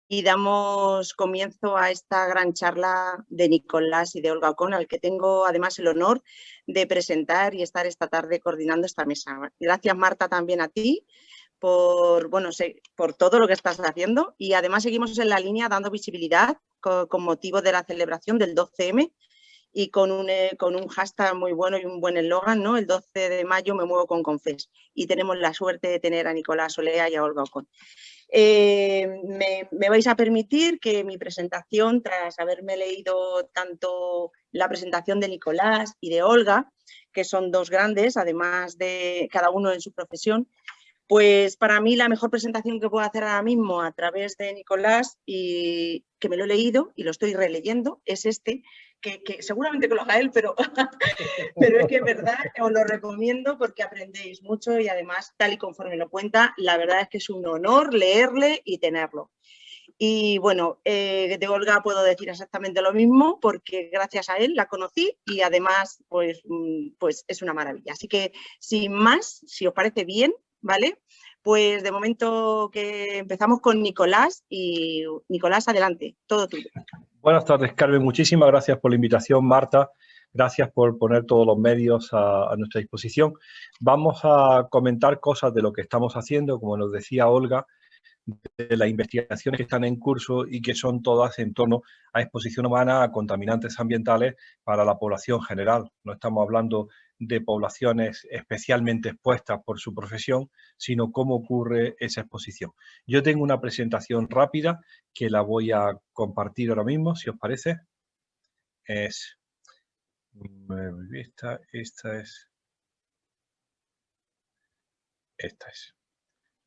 y damos comienzo a esta gran charla de Nicolás y de Olga Ocón, al que tengo además el honor de presentar y estar esta tarde coordinando esta mesa. Gracias, Marta, también a ti por, bueno, por todo lo que estás haciendo, y además seguimos en la línea dando visibilidad con motivo de la celebración del 12M y con un hashtag muy bueno y un buen eslogan, ¿no? El 12 de mayo me muevo con Confés, y tenemos la suerte de tener a Nicolás Olea y a Olga Ocón. Me vais a permitir que mi presentación, tras haberme leído tanto la presentación de Nicolás y de Olga, que son dos grandes, además de cada uno en su profesión, pues para mí la mejor presentación que puedo hacer ahora mismo a través de Nicolás, y que me lo he leído y lo estoy releyendo, es este, que seguramente que lo haga él, pero es que es verdad, os lo recomiendo porque aprendéis mucho, y además, tal y conforme lo cuenta, la verdad es que es un honor leerle y tenerlo. Y bueno, de Olga puedo decir exactamente lo mismo, porque gracias a él la conocí y además pues es una maravilla. Así que sin más, si os parece bien, ¿vale? Pues de momento que empezamos con Nicolás, y Nicolás, adelante, todo tuyo. Buenas tardes, Carmen. Muchísimas gracias por la invitación, Marta. Gracias por poner todos los medios a nuestra disposición. Vamos a comentar cosas de lo que estamos haciendo, como nos decía Olga, de las investigaciones que están en curso y que son todas en torno a exposición humana a contaminantes ambientales para la población general. No estamos hablando de poblaciones especialmente expuestas por su profesión, sino cómo ocurre esa exposición. Yo tengo una presentación rápida que la voy a compartir ahora mismo, si os parece. Esta es.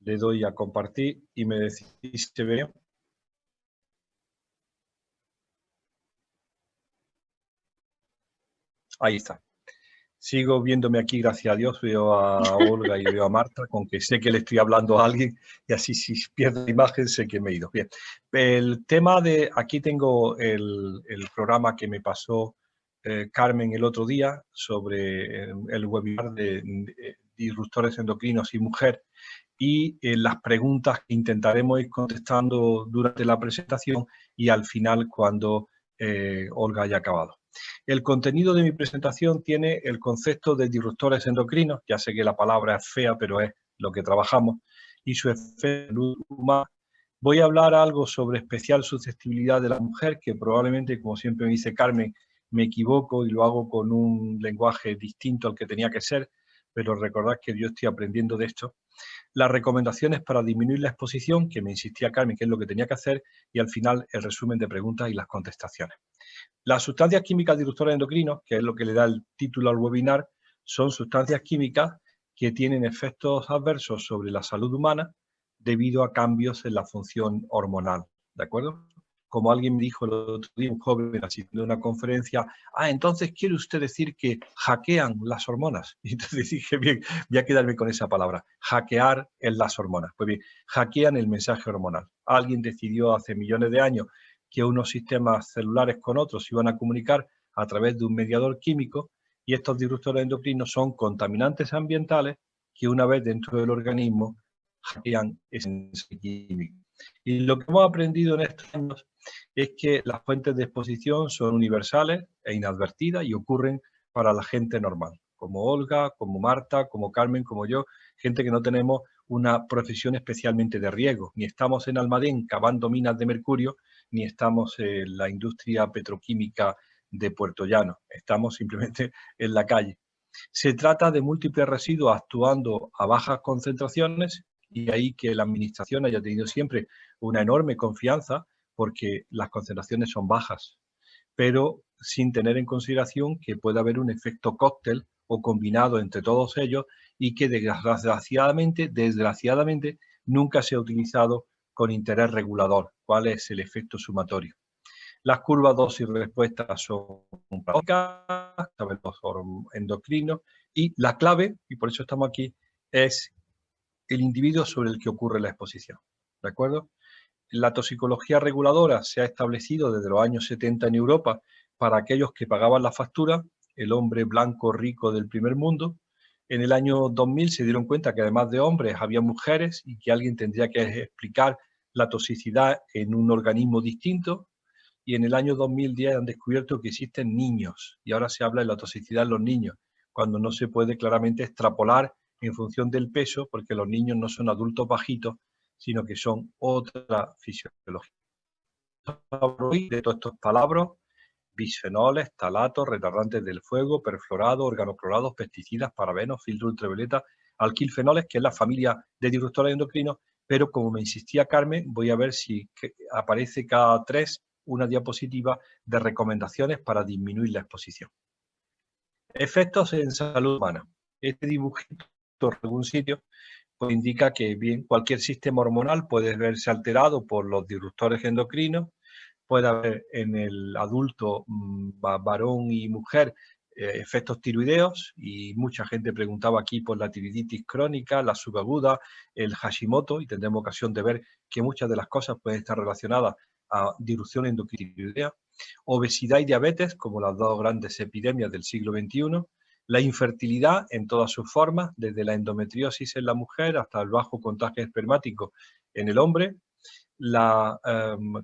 Le doy a compartir y me decís si se ve. Ahí está. Sigo viéndome aquí, gracias a Dios. Veo a Olga y veo a Marta, con que sé que le estoy hablando a alguien, y así si pierdo la imagen sé que me he ido. Bien, el tema de... Aquí tengo el programa que me pasó Carmen el otro día sobre el webinar de disruptores endocrinos y mujer, y las preguntas que intentaremos ir contestando durante la presentación y al final cuando Olga haya acabado. El contenido de mi presentación tiene el concepto de disruptores endocrinos, ya sé que la palabra es fea, pero es lo que trabajamos, y su efecto en la salud humana. Voy a hablar algo sobre especial susceptibilidad de la mujer, que probablemente, como siempre me dice Carmen, me equivoco y lo hago con un lenguaje distinto al que tenía que ser, pero recordad que yo estoy aprendiendo de esto. Las recomendaciones para disminuir la exposición, que me insistía Carmen que es lo que tenía que hacer, y al final el resumen de preguntas y las contestaciones. Las sustancias químicas disruptoras endocrinos, que es lo que le da el título al webinar, son sustancias químicas que tienen efectos adversos sobre la salud humana debido a cambios en la función hormonal, ¿de acuerdo? Como alguien me dijo el otro día, un joven asistiendo a una conferencia, entonces ¿quiere usted decir que hackean las hormonas? Y entonces dije, bien, voy a quedarme con esa palabra, hackear en las hormonas. Pues bien, hackean el mensaje hormonal. Alguien decidió hace millones de años que unos sistemas celulares con otros se iban a comunicar a través de un mediador químico, y estos disruptores endocrinos son contaminantes ambientales que una vez dentro del organismo hackean ese mensaje químico. Y lo que hemos aprendido en estos años es que las fuentes de exposición son universales e inadvertidas y ocurren para la gente normal, como Olga, como Marta, como Carmen, como yo, gente que no tenemos una profesión especialmente de riesgo, ni estamos en Almadén cavando minas de mercurio, ni estamos en la industria petroquímica de Puerto Llano, estamos simplemente en la calle. Se trata de múltiples residuos actuando a bajas concentraciones, y ahí que la administración haya tenido siempre una enorme confianza porque las concentraciones son bajas, pero sin tener en consideración que puede haber un efecto cóctel o combinado entre todos ellos, y que desgraciadamente nunca se ha utilizado con interés regulador. ¿Cuál es el efecto sumatorio? Las curvas dosis-respuesta son prácticas, saben los endocrinos, y la clave, y por eso estamos aquí, es el individuo sobre el que ocurre la exposición. ¿De acuerdo? La toxicología reguladora se ha establecido desde los años 70 en Europa para aquellos que pagaban la factura, el hombre blanco rico del primer mundo. En el año 2000 se dieron cuenta que además de hombres había mujeres, y que alguien tendría que explicar la toxicidad en un organismo distinto, y en el año 2010 han descubierto que existen niños, y ahora se habla de la toxicidad en los niños, cuando no se puede claramente extrapolar en función del peso, porque los niños no son adultos bajitos, sino que son otra fisiología. De todos estos palabras: bisfenoles, talatos, retardantes del fuego, perfluorados, organoclorados, pesticidas, parabenos, filtro ultravioleta, alquilfenoles, que es la familia de disruptores endocrinos, pero como me insistía Carmen, voy a ver si aparece cada 3 una diapositiva de recomendaciones para disminuir la exposición. Efectos en salud humana. Este dibujito en algún sitio pues indica que bien, cualquier sistema hormonal puede verse alterado por los disruptores endocrinos. Puede haber en el adulto, varón y mujer, efectos tiroideos, y mucha gente preguntaba aquí por la tiroiditis crónica, la subaguda, el Hashimoto, y tendremos ocasión de ver que muchas de las cosas pueden estar relacionadas a disrupción endocrinoidea. Obesidad y diabetes, como las dos grandes epidemias del siglo XXI. La infertilidad en todas sus formas, desde la endometriosis en la mujer hasta el bajo contagio espermático en el hombre.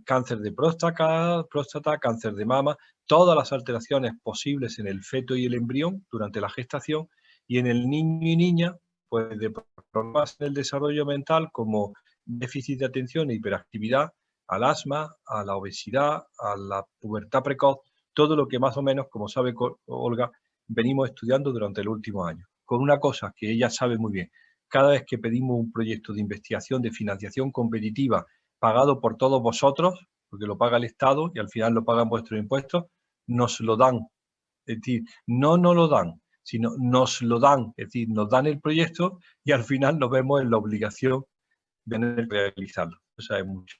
Cáncer de próstata, cáncer de mama, todas las alteraciones posibles en el feto y el embrión durante la gestación, y en el niño y niña, pues de problemas en el desarrollo mental como déficit de atención e hiperactividad, al asma, a la obesidad, a la pubertad precoz, todo lo que más o menos, como sabe Olga, venimos estudiando durante el último año. Con una cosa que ella sabe muy bien: cada vez que pedimos un proyecto de investigación de financiación competitiva pagado por todos vosotros, porque lo paga el Estado y al final lo pagan vuestros impuestos, nos lo dan. Es decir, no nos lo dan, sino nos lo dan. Es decir, nos dan el proyecto y al final nos vemos en la obligación de realizarlo. O sea, es mucho.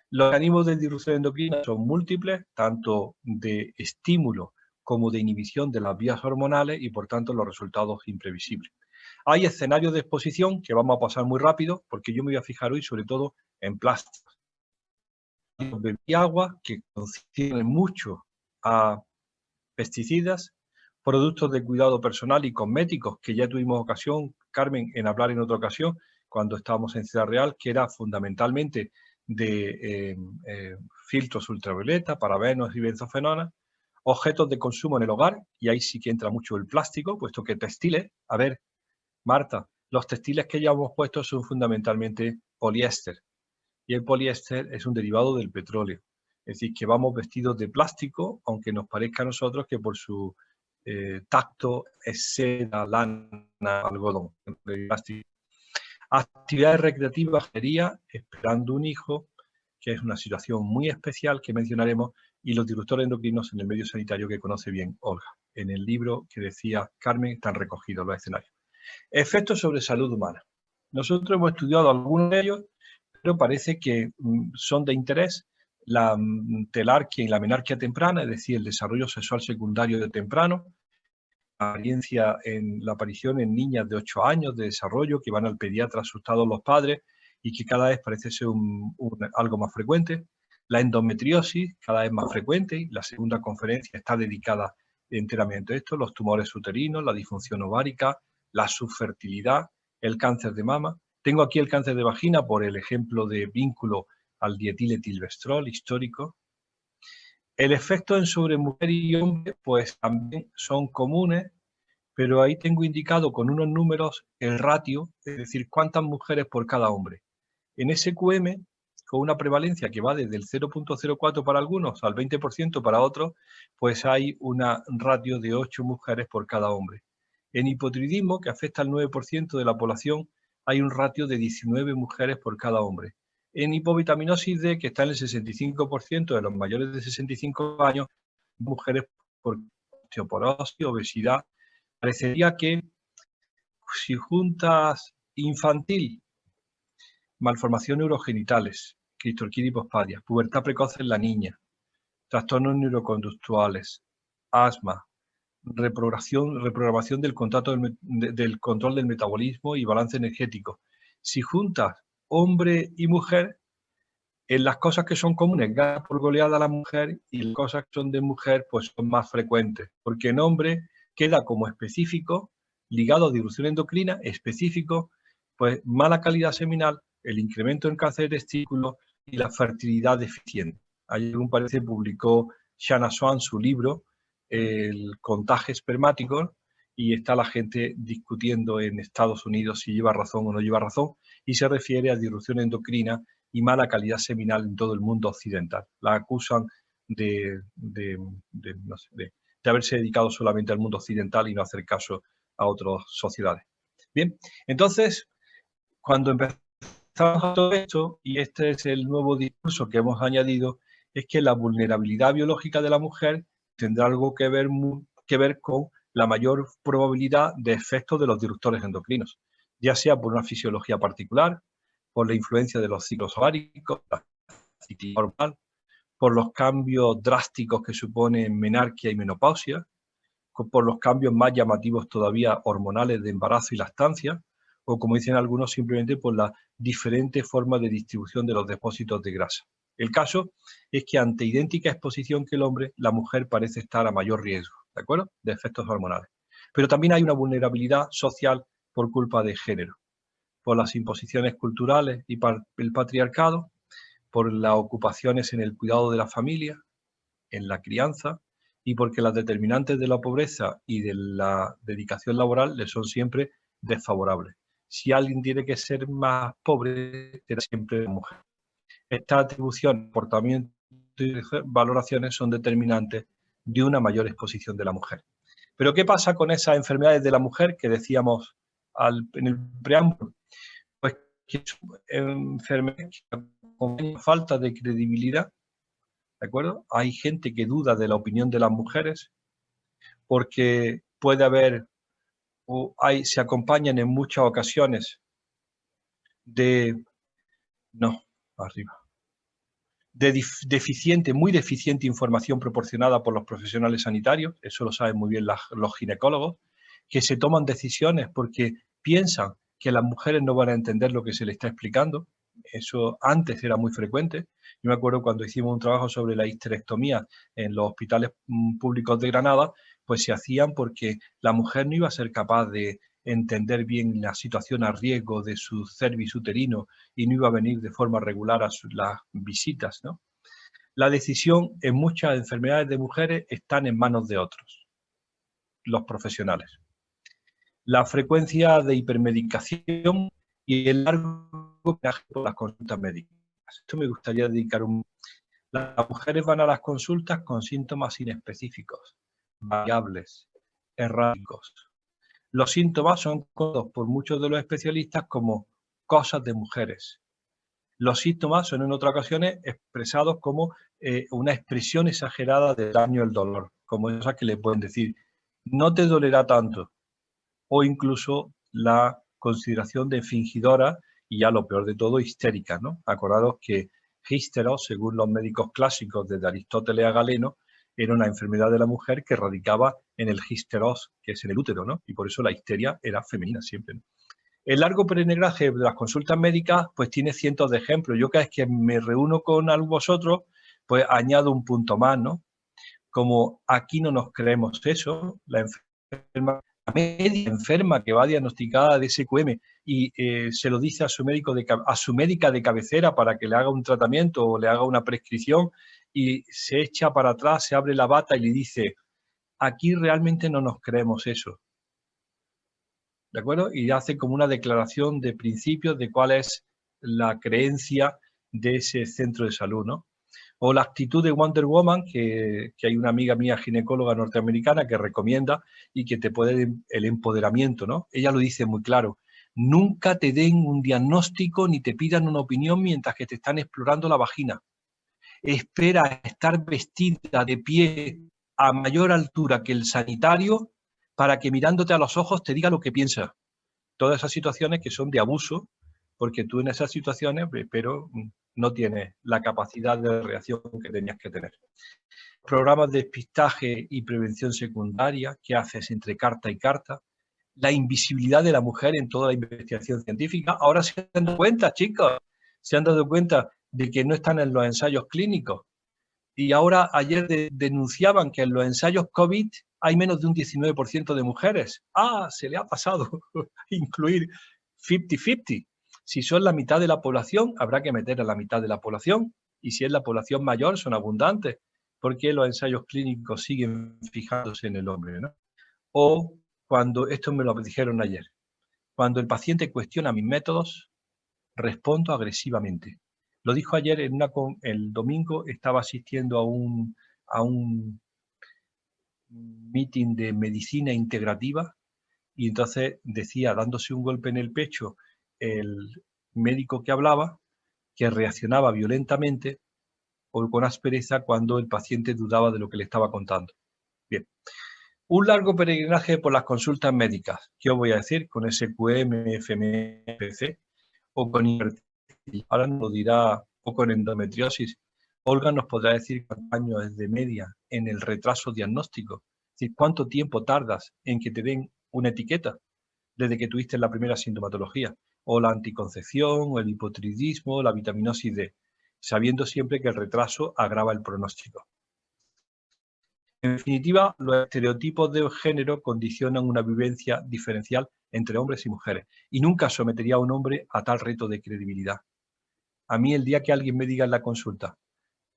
Los mecanismos de disrupción endocrina son múltiples, tanto de estímulo como de inhibición de las vías hormonales, y por tanto los resultados imprevisibles. Hay escenarios de exposición que vamos a pasar muy rápido, porque yo me voy a fijar hoy sobre todo en plásticos. Bebí agua que conciben mucho a pesticidas, productos de cuidado personal y cosméticos, que ya tuvimos ocasión, Carmen, en hablar en otra ocasión, cuando estábamos en Ciudad Real, que era fundamentalmente de filtros ultravioleta, parabenos y benzofenonas. Objetos de consumo en el hogar, y ahí sí que entra mucho el plástico, puesto que textiles, a ver, Marta, los textiles que ya hemos puesto son fundamentalmente poliéster, y el poliéster es un derivado del petróleo. Es decir, que vamos vestidos de plástico, aunque nos parezca a nosotros que por su tacto es seda, lana, algodón. Plástico. Actividades recreativas sería esperando un hijo, que es una situación muy especial que mencionaremos, y los disruptores endocrinos en el medio sanitario, que conoce bien Olga. En el libro que decía Carmen están recogidos los escenarios. Efectos sobre salud humana. Nosotros hemos estudiado algunos de ellos, pero parece que son de interés. La telarquia y la menarquia temprana, es decir, el desarrollo sexual secundario de temprano, la aparición en niñas de 8 años de desarrollo que van al pediatra asustados los padres y que cada vez parece ser algo más frecuente. La endometriosis, cada vez más frecuente, y la segunda conferencia está dedicada enteramente a esto: los tumores uterinos, la disfunción ovárica, la subfertilidad, el cáncer de mama. Tengo aquí el cáncer de vagina por el ejemplo de vínculo al dietiletilvestrol histórico. El efecto en sobre mujer y hombre pues también son comunes, pero ahí tengo indicado con unos números el ratio, es decir, cuántas mujeres por cada hombre. En SQM, con una prevalencia que va desde el 0.04 para algunos al 20% para otros, pues hay una ratio de 8 mujeres por cada hombre. En hipotiroidismo, que afecta al 9% de la población, hay un ratio de 19 mujeres por cada hombre. En hipovitaminosis D, que está en el 65% de los mayores de 65 años, mujeres por osteoporosis, obesidad. Parecería que si juntas infantil, malformaciones urogenitales, cristorquía y pospadia, pubertad precoz en la niña, trastornos neuroconductuales, asma, reprogramación del control del metabolismo y balance energético. Si juntas hombre y mujer, en las cosas que son comunes gana por goleada a la mujer, y las cosas que son de mujer pues son más frecuentes, porque en hombre queda como específico, ligado a disrupción endocrina, específico, pues mala calidad seminal, el incremento en cáncer de testículo y la fertilidad deficiente. Ayer, parece, publicó Shanna Swan su libro, El contagio espermático, y está la gente discutiendo en Estados Unidos si lleva razón o no lleva razón, y se refiere a disrupción endocrina y mala calidad seminal en todo el mundo occidental. La acusan de haberse dedicado solamente al mundo occidental y no hacer caso a otras sociedades. Bien, entonces, cuando empezamos todo esto, y este es el nuevo discurso que hemos añadido, es que la vulnerabilidad biológica de la mujer tendrá algo que ver con la mayor probabilidad de efectos de los disruptores endocrinos, ya sea por una fisiología particular, por la influencia de los ciclos ováricos, la ciclo hormonal, por los cambios drásticos que suponen menarquia y menopausia, por los cambios más llamativos todavía hormonales de embarazo y lactancia, o como dicen algunos, simplemente por la diferente forma de distribución de los depósitos de grasa. El caso es que ante idéntica exposición que el hombre, la mujer parece estar a mayor riesgo, ¿de acuerdo?, de efectos hormonales. Pero también hay una vulnerabilidad social por culpa de género, por las imposiciones culturales y por el patriarcado, por las ocupaciones en el cuidado de la familia, en la crianza, y porque las determinantes de la pobreza y de la dedicación laboral le son siempre desfavorables. Si alguien tiene que ser más pobre, será siempre la mujer. Estas atribuciones, comportamientos y valoraciones son determinantes de una mayor exposición de la mujer. Pero ¿qué pasa con esas enfermedades de la mujer que decíamos en el preámbulo? Pues que son enfermedades con falta de credibilidad, ¿de acuerdo? Hay gente que duda de la opinión de las mujeres porque puede haber se acompañan en muchas ocasiones muy deficiente información proporcionada por los profesionales sanitarios, eso lo saben muy bien los ginecólogos, que se toman decisiones porque piensan que las mujeres no van a entender lo que se les está explicando. Eso antes era muy frecuente. Yo me acuerdo cuando hicimos un trabajo sobre la histerectomía en los hospitales públicos de Granada, pues se hacían porque la mujer no iba a ser capaz de entender bien la situación a riesgo de su cervix uterino y no iba a venir de forma regular a las visitas, ¿no? La decisión en muchas enfermedades de mujeres están en manos de otros, los profesionales. La frecuencia de hipermedicación y el largo viaje por las consultas médicas. Esto me gustaría dedicar Las mujeres van a las consultas con síntomas inespecíficos, variables, erráticos. Los síntomas son conocidos por muchos de los especialistas como cosas de mujeres. Los síntomas son en otras ocasiones expresados como una expresión exagerada del daño y el dolor, como esas que le pueden decir, no te dolerá tanto, o incluso la consideración de fingidora y ya lo peor de todo, histérica, ¿no? Acordaros que hísteros, según los médicos clásicos desde Aristóteles a Galeno, era una enfermedad de la mujer que radicaba en el hísteros, que es en el útero, ¿no? Y por eso la histeria era femenina siempre, ¿no? El largo peregrinaje de las consultas médicas pues tiene cientos de ejemplos. Yo cada vez que me reúno con vosotros, pues añado un punto más, ¿no? Como aquí no nos creemos eso, la media enferma que va diagnosticada de SQM y se lo dice a su médica de cabecera para que le haga un tratamiento o le haga una prescripción y se echa para atrás, se abre la bata y le dice, aquí realmente no nos creemos eso. ¿De acuerdo? Y hace como una declaración de principios de cuál es la creencia de ese centro de salud, ¿no? O la actitud de Wonder Woman, que hay una amiga mía ginecóloga norteamericana que recomienda y que te puede el empoderamiento, ¿no? Ella lo dice muy claro. Nunca te den un diagnóstico ni te pidan una opinión mientras que te están explorando la vagina. Espera a estar vestida de pie a mayor altura que el sanitario para que mirándote a los ojos te diga lo que piensa. Todas esas situaciones que son de abuso, porque tú en esas situaciones, pero no tienes la capacidad de reacción que tenías que tener. Programas de despistaje y prevención secundaria, ¿qué haces entre carta y carta? La invisibilidad de la mujer en toda la investigación científica. Ahora se han dado cuenta, chicos, se han dado cuenta de que no están en los ensayos clínicos. Y ahora, ayer denunciaban que en los ensayos COVID hay menos de un 19% de mujeres. Ah, se le ha pasado incluir 50-50. Si son la mitad de la población, habrá que meter a la mitad de la población. Y si es la población mayor, son abundantes, porque los ensayos clínicos siguen fijándose en el hombre, ¿no? O cuando, esto me lo dijeron ayer, cuando el paciente cuestiona mis métodos, respondo agresivamente. Lo dijo ayer el domingo, estaba asistiendo a un meeting de medicina integrativa y entonces decía, dándose un golpe en el pecho, el médico que hablaba, que reaccionaba violentamente o con aspereza cuando el paciente dudaba de lo que le estaba contando. Bien. Un largo peregrinaje por las consultas médicas. ¿Qué os voy a decir? Con SQM, FMPC o con infertilidad. Ahora nos lo dirá, o con endometriosis. Olga nos podrá decir cuántos años es de media en el retraso diagnóstico. Es decir, cuánto tiempo tardas en que te den una etiqueta desde que tuviste la primera sintomatología, o la anticoncepción, o el hipotiroidismo, la vitaminosis D, sabiendo siempre que el retraso agrava el pronóstico. En definitiva, los estereotipos de género condicionan una vivencia diferencial entre hombres y mujeres, y nunca sometería a un hombre a tal reto de credibilidad. A mí el día que alguien me diga en la consulta,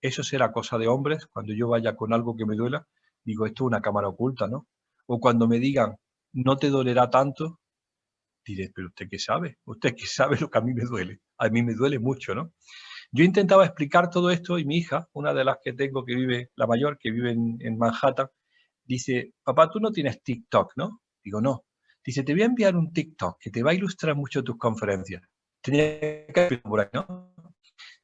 eso será cosa de hombres, cuando yo vaya con algo que me duela, digo, esto es una cámara oculta, ¿no? O cuando me digan, no te dolerá tanto, diré, pero ¿usted qué sabe? ¿Usted qué sabe lo que a mí me duele? A mí me duele mucho, ¿no? Yo intentaba explicar todo esto y mi hija, una de las que tengo que vive, la mayor, que vive en Manhattan, dice, papá, tú no tienes TikTok, ¿no? Digo, no. Dice, te voy a enviar un TikTok que te va a ilustrar mucho tus conferencias. Tenía que por ahí, ¿no?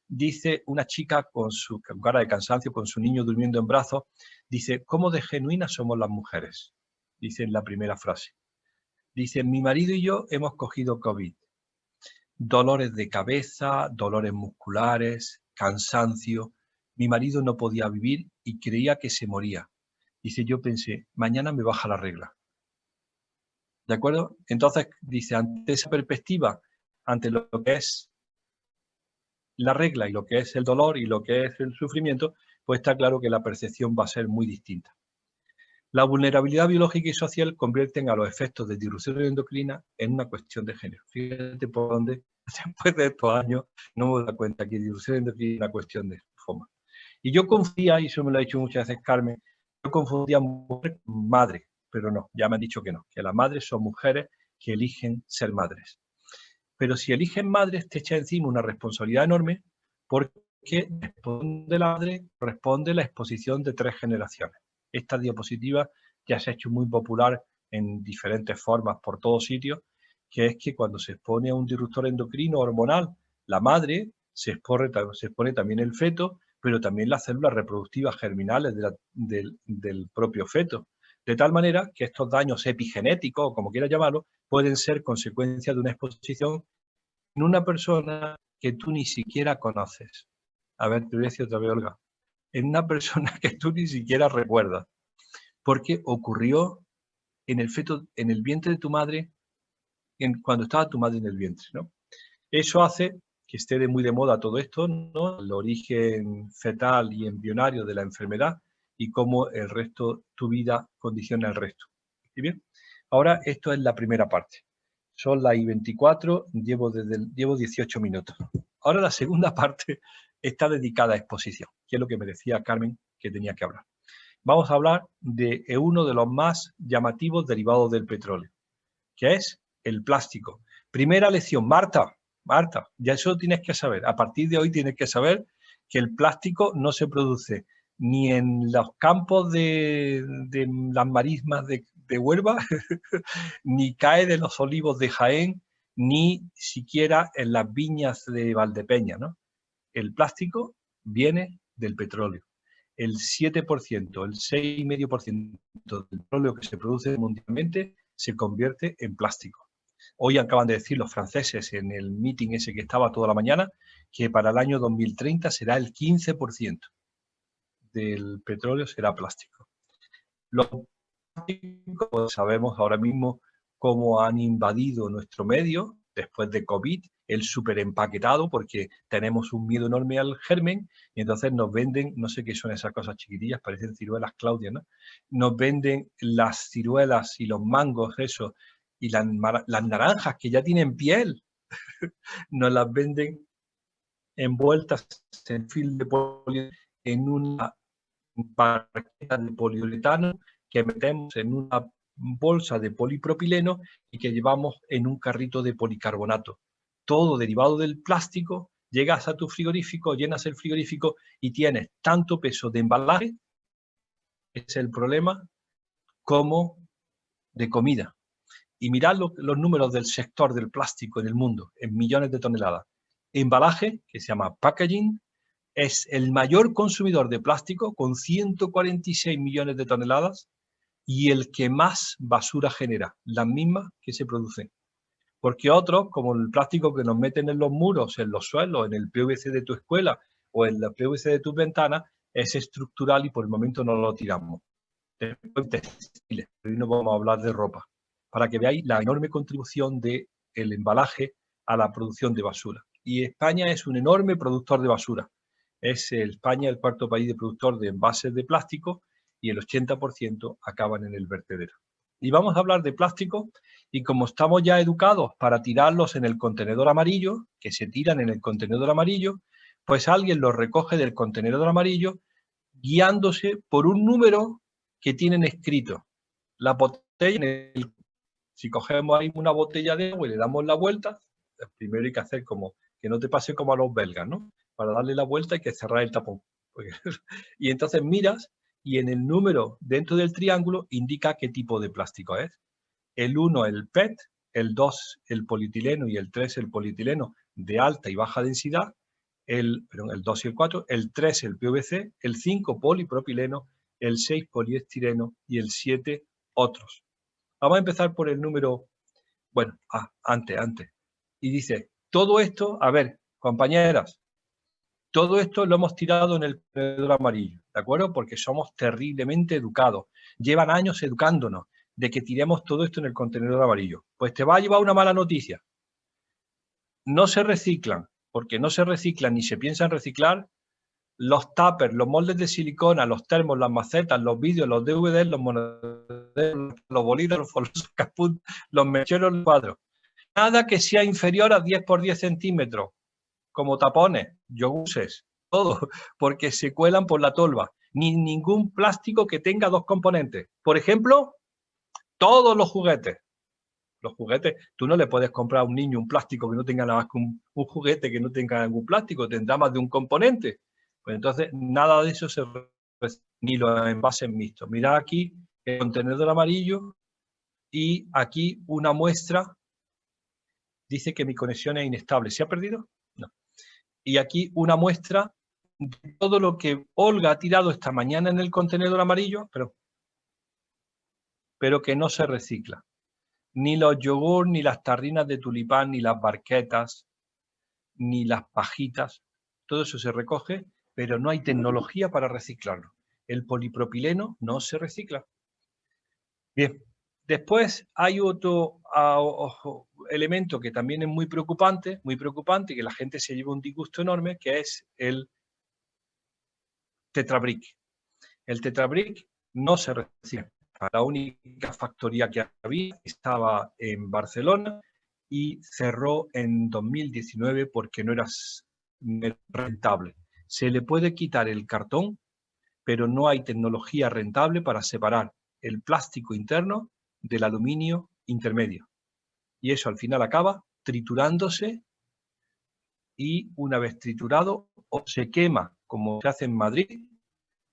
Dice una chica con su cara de cansancio, con su niño durmiendo en brazos, dice, ¿cómo de genuinas somos las mujeres? Dice en la primera frase. Dice, mi marido y yo hemos cogido COVID. Dolores de cabeza, dolores musculares, cansancio. Mi marido no podía vivir y creía que se moría. Dice, yo pensé, mañana me baja la regla. ¿De acuerdo? Entonces, dice, ante esa perspectiva, ante lo que es la regla y lo que es el dolor y lo que es el sufrimiento, pues está claro que la percepción va a ser muy distinta. La vulnerabilidad biológica y social convierten a los efectos de disrupción endocrina en una cuestión de género. Fíjate por dónde, después de estos años, no me doy cuenta que disrupción endocrina es una cuestión de forma. Y yo confundía, y eso me lo ha dicho muchas veces Carmen, yo confundía mujer con madre, pero no, ya me han dicho que no, que las madres son mujeres que eligen ser madres. Pero si eligen madres, te echa encima una responsabilidad enorme porque después de la madre responde la exposición de 3 generaciones. Esta diapositiva ya se ha hecho muy popular en diferentes formas por todos sitios, que es que cuando se expone a un disruptor endocrino hormonal, la madre se expone también el feto, pero también las células reproductivas germinales del propio feto. De tal manera que estos daños epigenéticos, o como quieras llamarlo, pueden ser consecuencia de una exposición en una persona que tú ni siquiera conoces. A ver, te voy a decir otra vez, Olga. En una persona que tú ni siquiera recuerdas. Porque ocurrió en el feto, en el vientre de tu madre, cuando estaba tu madre en el vientre, ¿no? Eso hace que esté muy de moda todo esto, ¿no? El origen fetal y embrionario de la enfermedad y cómo el resto, tu vida condiciona el resto. ¿Y bien? Ahora, esto es la primera parte. Son las I24, llevo 18 minutos. Ahora la segunda parte está dedicada a exposición, que es lo que me decía Carmen que tenía que hablar. Vamos a hablar de uno de los más llamativos derivados del petróleo, que es el plástico. Primera lección, Marta, ya eso tienes que saber. A partir de hoy tienes que saber que el plástico no se produce ni en los campos de las marismas de Huelva, ni cae de los olivos de Jaén, ni siquiera en las viñas de Valdepeña, ¿no? El plástico viene del petróleo. El 7%, el 6,5% del petróleo que se produce mundialmente se convierte en plástico. Hoy acaban de decir los franceses en el meeting ese que estaba toda la mañana que para el año 2030 será el 15% del petróleo será plástico. Los plásticos, pues sabemos ahora mismo cómo han invadido nuestro medio después de COVID, el súper empaquetado, porque tenemos un miedo enorme al germen, y entonces nos venden, no sé qué son esas cosas chiquitillas, parecen ciruelas Claudia, ¿no? Nos venden las ciruelas y los mangos, eso, y las naranjas que ya tienen piel, nos las venden envueltas en film de poliuretano, en una barqueta de poliuretano que metemos en una bolsa de polipropileno y que llevamos en un carrito de policarbonato. Todo derivado del plástico, llegas a tu frigorífico, llenas el frigorífico y tienes tanto peso de embalaje, es el problema, como de comida. Y mirad los números del sector del plástico en el mundo, en millones de toneladas. Embalaje, que se llama packaging, es el mayor consumidor de plástico con 146 millones de toneladas y el que más basura genera, las mismas que se producen. Porque otros, como el plástico que nos meten en los muros, en los suelos, en el PVC de tu escuela o en la PVC de tus ventanas, es estructural y por el momento no lo tiramos. Después textiles, hoy no vamos a hablar de ropa, para que veáis la enorme contribución del embalaje a la producción de basura. Y España es un enorme productor de basura. Es España el cuarto país de productor de envases de plástico y el 80% acaban en el vertedero. Y vamos a hablar de plástico y como estamos ya educados para tirarlos en el contenedor amarillo, que se tiran en el contenedor amarillo, pues alguien los recoge del contenedor amarillo guiándose por un número que tienen escrito. La botella, si cogemos ahí una botella de agua y le damos la vuelta, primero hay que hacer como que no te pase como a los belgas, ¿no? Para darle la vuelta hay que cerrar el tapón. Y entonces miras y en el número dentro del triángulo indica qué tipo de plástico es. El 1 el PET, el 2 el polietileno y el 3 el polietileno de alta y baja densidad, el 2 y el 4, el 3 el PVC, el 5 polipropileno, el 6 poliestireno y el 7 otros. Vamos a empezar por el número, bueno, antes. Y dice, todo esto, a ver, compañeras, todo esto lo hemos tirado en el contenedor amarillo, ¿de acuerdo? Porque somos terriblemente educados. Llevan años educándonos de que tiremos todo esto en el contenedor amarillo. Pues te va a llevar una mala noticia. No se reciclan, porque no se reciclan ni se piensan reciclar los tuppers, los moldes de silicona, los termos, las macetas, los vídeos, los DVDs, los monederos, los bolígrafos, los sacapuntas, los mecheros, los cuadros. Nada que sea inferior a 10 por 10 centímetros, como tapones, yogures, todo, porque se cuelan por la tolva. Ni ningún plástico que tenga dos componentes. Por ejemplo, todos los juguetes. Los juguetes, tú no le puedes comprar a un niño un plástico que no tenga nada más que un juguete que no tenga ningún plástico, tendrá más de un componente. Pues entonces, nada de eso se ni los envases mixtos. Mirad aquí el contenedor amarillo y aquí una muestra. Dice que mi conexión es inestable. ¿Se ha perdido? No. Y aquí una muestra de todo lo que Olga ha tirado esta mañana en el contenedor amarillo, pero que no se recicla. Ni los yogur, ni las tarrinas de tulipán, ni las barquetas, ni las pajitas. Todo eso se recoge, pero no hay tecnología para reciclarlo. El polipropileno no se recicla. Bien, después hay otro elemento que también es muy preocupante, y que la gente se lleva un disgusto enorme, que es el tetrabric. El tetrabric no se recicla. La única factoría que había estaba en Barcelona y cerró en 2019 porque no era rentable. Se le puede quitar el cartón, pero no hay tecnología rentable para separar el plástico interno del aluminio intermedio. Y eso al final acaba triturándose y una vez triturado o se quema como se hace en Madrid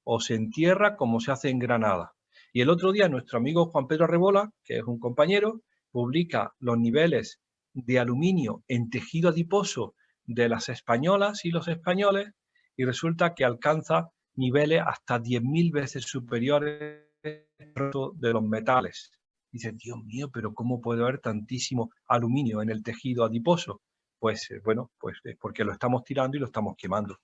o se entierra como se hace en Granada. Y el otro día nuestro amigo Juan Pedro Arrebola, que es un compañero, publica los niveles de aluminio en tejido adiposo de las españolas y los españoles y resulta que alcanza niveles hasta 10.000 veces superiores de los metales. Dice, Dios mío, pero ¿cómo puede haber tantísimo aluminio en el tejido adiposo? Pues bueno, pues es porque lo estamos tirando y lo estamos quemando.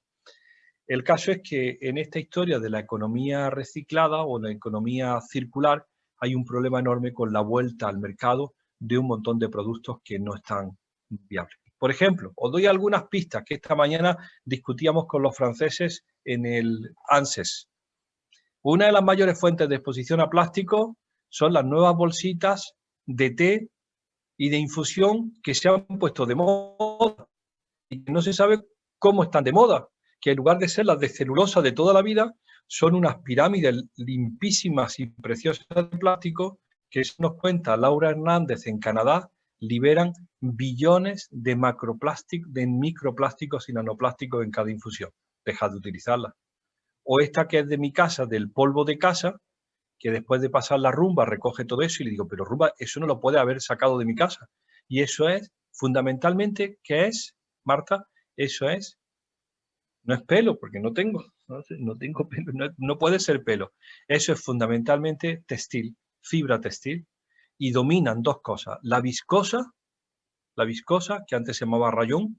El caso es que en esta historia de la economía reciclada o la economía circular hay un problema enorme con la vuelta al mercado de un montón de productos que no están viables. Por ejemplo, os doy algunas pistas que esta mañana discutíamos con los franceses en el ANSES. Una de las mayores fuentes de exposición a plástico son las nuevas bolsitas de té y de infusión que se han puesto de moda y que no se sabe cómo están de moda, que en lugar de ser las de celulosa de toda la vida, son unas pirámides limpísimas y preciosas de plástico que, se nos cuenta Laura Hernández en Canadá, liberan billones de microplásticos y nanoplásticos en cada infusión. Dejad de utilizarla. O esta que es de mi casa, del polvo de casa, que después de pasar la rumba recoge todo eso y le digo, pero rumba, eso no lo puede haber sacado de mi casa. Y eso es, fundamentalmente, ¿qué es, Marta? Eso es, no es pelo, porque no tengo pelo, no puede ser pelo. Eso es fundamentalmente textil, fibra textil, y dominan dos cosas, la viscosa, que antes se llamaba rayón,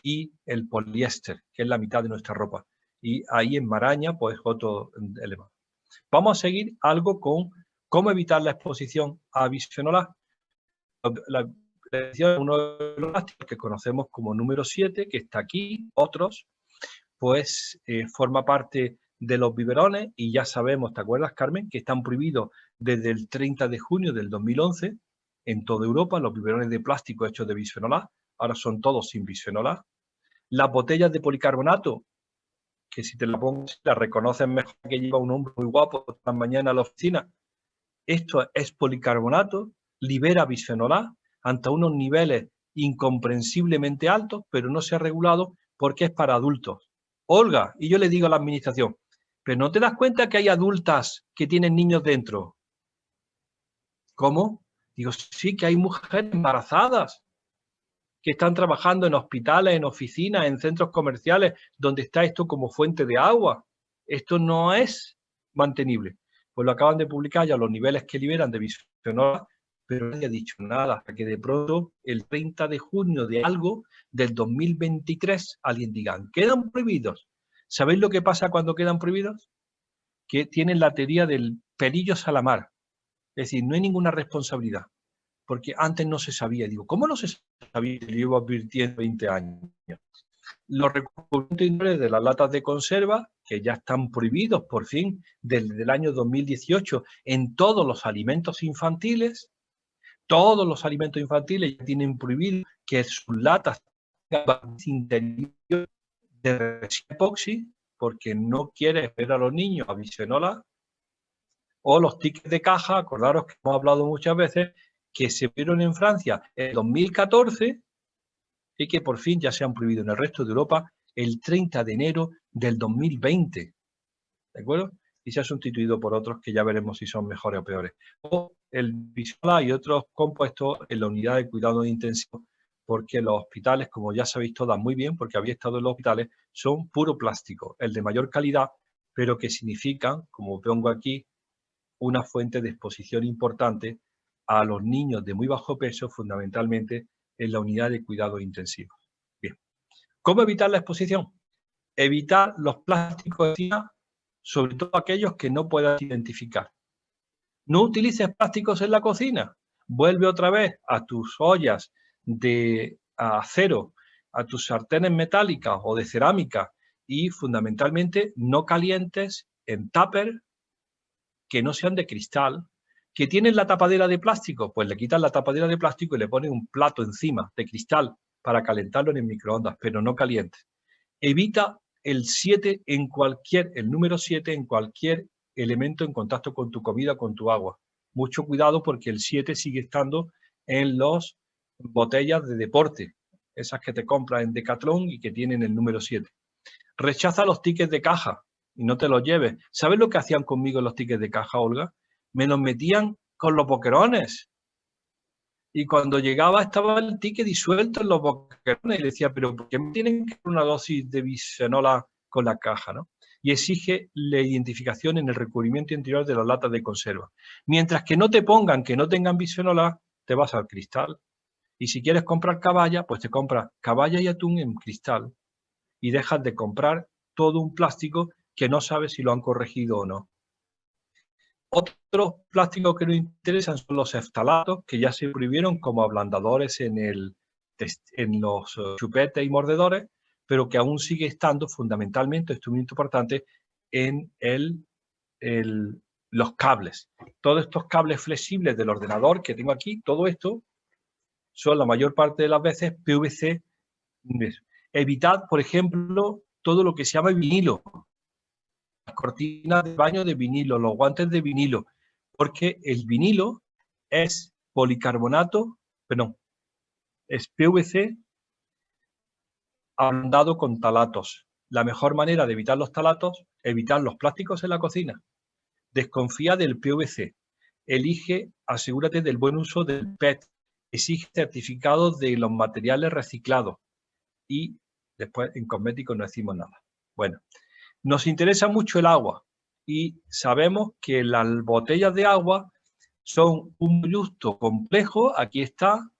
y el poliéster, que es la mitad de nuestra ropa. Y ahí enmaraña, pues, otro elemento. Vamos a seguir algo con cómo evitar la exposición a bisfenol A. Uno de los plásticos que conocemos como número 7, que está aquí, otros, pues forma parte de los biberones y ya sabemos, ¿te acuerdas, Carmen?, que están prohibidos desde el 30 de junio del 2011 en toda Europa, los biberones de plástico hechos de bisfenol A, ahora son todos sin bisfenol A. Las botellas de policarbonato, que si te la pones, la reconoces mejor, que lleva un hombre muy guapo esta mañana a la oficina. Esto es policarbonato, libera bisfenol A ante unos niveles incomprensiblemente altos, pero no se ha regulado porque es para adultos. Olga, y yo le digo a la administración, ¿pero no te das cuenta que hay adultas que tienen niños dentro? ¿Cómo? Digo, sí, que hay mujeres embarazadas que están trabajando en hospitales, en oficinas, en centros comerciales, donde está esto como fuente de agua. Esto no es mantenible. Pues lo acaban de publicar ya los niveles que liberan de bisfenol A, pero nadie ha dicho nada, hasta que de pronto el 30 de junio de algo del 2023 alguien diga, quedan prohibidos. ¿Sabéis lo que pasa cuando quedan prohibidos? Que tienen la teoría del pelillos a la mar. Es decir, no hay ninguna responsabilidad. Porque antes no se sabía. Digo, ¿cómo no se sabía? Yo llevo advirtiendo 20 años. Los recubrimientos de las latas de conserva, que ya están prohibidos por fin desde el año 2018 en todos los alimentos infantiles ya tienen prohibido que sus latas tengan interior de resina epoxi, porque no quiere ver a los niños a bisfenol A. O los tickets de caja, acordaros que hemos hablado muchas veces, que se vieron en Francia en 2014 y que por fin ya se han prohibido en el resto de Europa el 30 de enero del 2020. ¿De acuerdo? Y se ha sustituido por otros que ya veremos si son mejores o peores. O el bisfenol A y otros compuestos en la unidad de cuidado intensivo, porque los hospitales, como ya sabéis todas muy bien, porque habéis estado en los hospitales, son puro plástico, el de mayor calidad, pero que significan, como pongo aquí, una fuente de exposición importante a los niños de muy bajo peso, fundamentalmente en la unidad de cuidados intensivos. Bien. ¿Cómo evitar la exposición? Evitar los plásticos, sobre todo aquellos que no puedas identificar. No utilices plásticos en la cocina. Vuelve otra vez a tus ollas de acero, a tus sartenes metálicas o de cerámica y fundamentalmente no calientes en tupper que no sean de cristal, que tienen la tapadera de plástico, pues le quitas la tapadera de plástico y le pones un plato encima de cristal para calentarlo en el microondas, pero no caliente. Evita el número 7 en cualquier elemento en contacto con tu comida, con tu agua. Mucho cuidado porque el 7 sigue estando en las botellas de deporte, esas que te compras en Decathlon y que tienen el número 7. Rechaza los tickets de caja y no te los lleves. ¿Sabes lo que hacían conmigo los tickets de caja, Olga? Me los metían con los boquerones. Y cuando llegaba estaba el ticket disuelto en los boquerones y le decía, pero ¿por qué me tienen que dar una dosis de bisfenol A con la caja, ¿no? Y exige la identificación en el recubrimiento interior de las latas de conserva. Mientras que no te pongan que no tengan bisfenol A, te vas al cristal. Y si quieres comprar caballa, pues te compras caballa y atún en cristal. Y dejas de comprar todo un plástico que no sabes si lo han corregido o no. Otros plásticos que nos interesan son los eftalatos, que ya se prohibieron como ablandadores en los chupetes y mordedores, pero que aún sigue estando fundamentalmente, esto es muy importante, en los cables. Todos estos cables flexibles del ordenador que tengo aquí, todo esto son la mayor parte de las veces PVC. Evitad, por ejemplo, todo lo que se llama vinilo, las cortinas de baño de vinilo, los guantes de vinilo, porque el vinilo es policarbonato, perdón, es PVC ablandado con talatos. La mejor manera de evitar los talatos, evitar los plásticos en la cocina. Desconfía del PVC. Elige, asegúrate del buen uso del PET. Exige certificados de los materiales reciclados. Y después en cosméticos no decimos nada. Bueno, nos interesa mucho el agua y sabemos que las botellas de agua son un producto complejo, aquí está,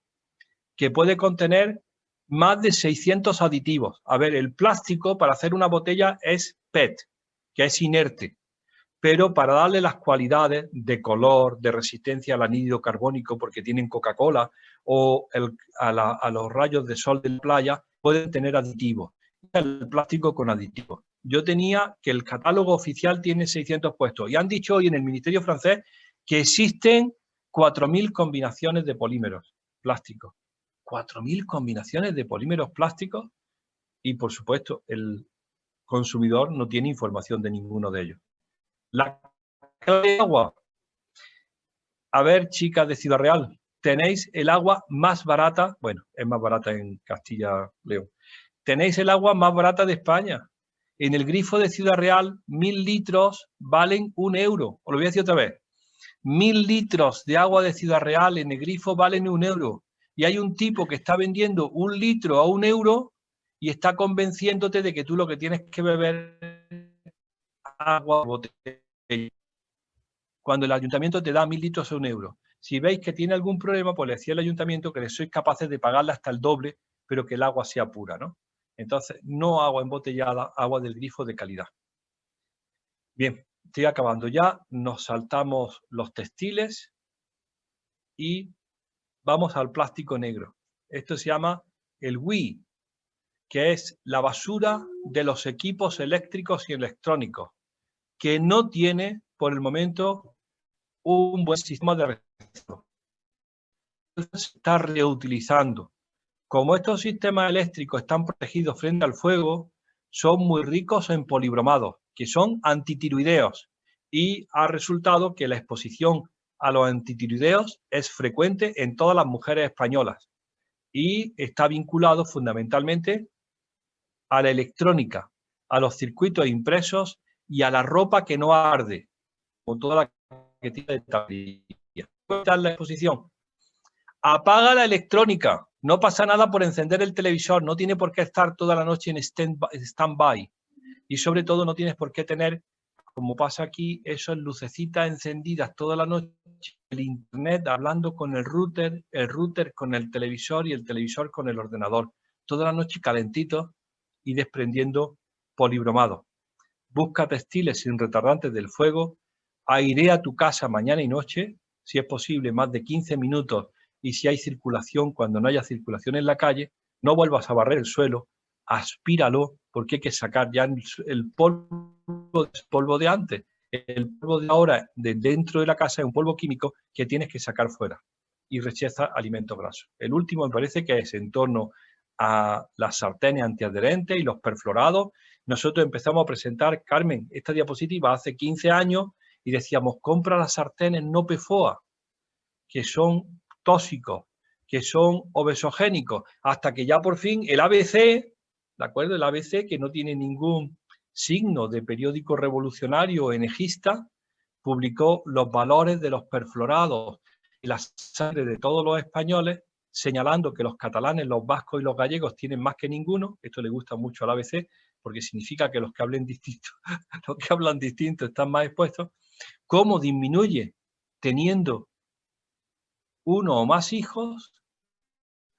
que puede contener más de 600 aditivos. A ver, el plástico para hacer una botella es PET, que es inerte, pero para darle las cualidades de color, de resistencia al anhídrido carbónico, porque tienen Coca-Cola, o a los rayos de sol de la playa, pueden tener aditivos. El plástico con aditivos. Yo tenía que el catálogo oficial tiene 600 puestos, y han dicho hoy en el Ministerio francés que existen 4.000 combinaciones de polímeros plásticos. 4.000 combinaciones de polímeros plásticos, y por supuesto el consumidor no tiene información de ninguno de ellos. La clave de agua. A ver, chicas de Ciudad Real, tenéis el agua más barata, bueno, es más barata en Castilla-León. Tenéis el agua más barata de España. En el grifo de Ciudad Real, 1.000 litros valen 1 euro. Os lo voy a decir otra vez. 1.000 litros de agua de Ciudad Real en el grifo valen 1 euro. Y hay un tipo que está vendiendo 1 litro a 1 euro y está convenciéndote de que tú lo que tienes que beber es agua botella. Cuando el ayuntamiento te da 1.000 litros a 1 euro. Si veis que tiene algún problema, pues le decía al ayuntamiento que sois capaces de pagarle hasta el doble, pero que el agua sea pura, ¿no? Entonces, no agua embotellada, agua del grifo de calidad. Bien, estoy acabando ya. Nos saltamos los textiles y vamos al plástico negro. Esto se llama el WEEE, que es la basura de los equipos eléctricos y electrónicos, que no tiene, por el momento, un buen sistema de reciclaje. Se está reutilizando. Como estos sistemas eléctricos están protegidos frente al fuego, son muy ricos en polibromados, que son antitiroideos, y ha resultado que la exposición a los antitiroideos es frecuente en todas las mujeres españolas y está vinculado fundamentalmente a la electrónica, a los circuitos impresos y a la ropa que no arde, con toda la que tiene de tablilla. Esta es la exposición. Apaga la electrónica. No pasa nada por encender el televisor. No tiene por qué estar toda la noche en stand-by. Y sobre todo no tienes por qué tener, como pasa aquí, esas lucecitas encendidas toda la noche, el internet hablando con el router con el televisor y el televisor con el ordenador. Toda la noche calentito y desprendiendo polibromado. Busca textiles sin retardantes del fuego. Airea tu casa mañana y noche, si es posible, más de 15 minutos. Y si hay circulación, cuando no haya circulación en la calle, no vuelvas a barrer el suelo, aspíralo, porque hay que sacar ya el polvo de antes. El polvo de ahora, de dentro de la casa, es un polvo químico que tienes que sacar fuera. Y rechaza alimentos grasos. El último me parece que es en torno a las sartenes antiadherentes y los perflorados. Nosotros empezamos a presentar, Carmen, esta diapositiva hace 15 años y decíamos, compra las sartenes no PFOA, que son tóxicos, que son obesogénicos, hasta que ya por fin el ABC, ¿de acuerdo? El ABC, que no tiene ningún signo de periódico revolucionario o enejista, publicó los valores de los perflorados y la sangre de todos los españoles, señalando que los catalanes, los vascos y los gallegos tienen más que ninguno. Esto le gusta mucho al ABC, porque significa que los que hablen distinto, los que hablan distinto están más expuestos. ¿Cómo disminuye teniendo uno o más hijos?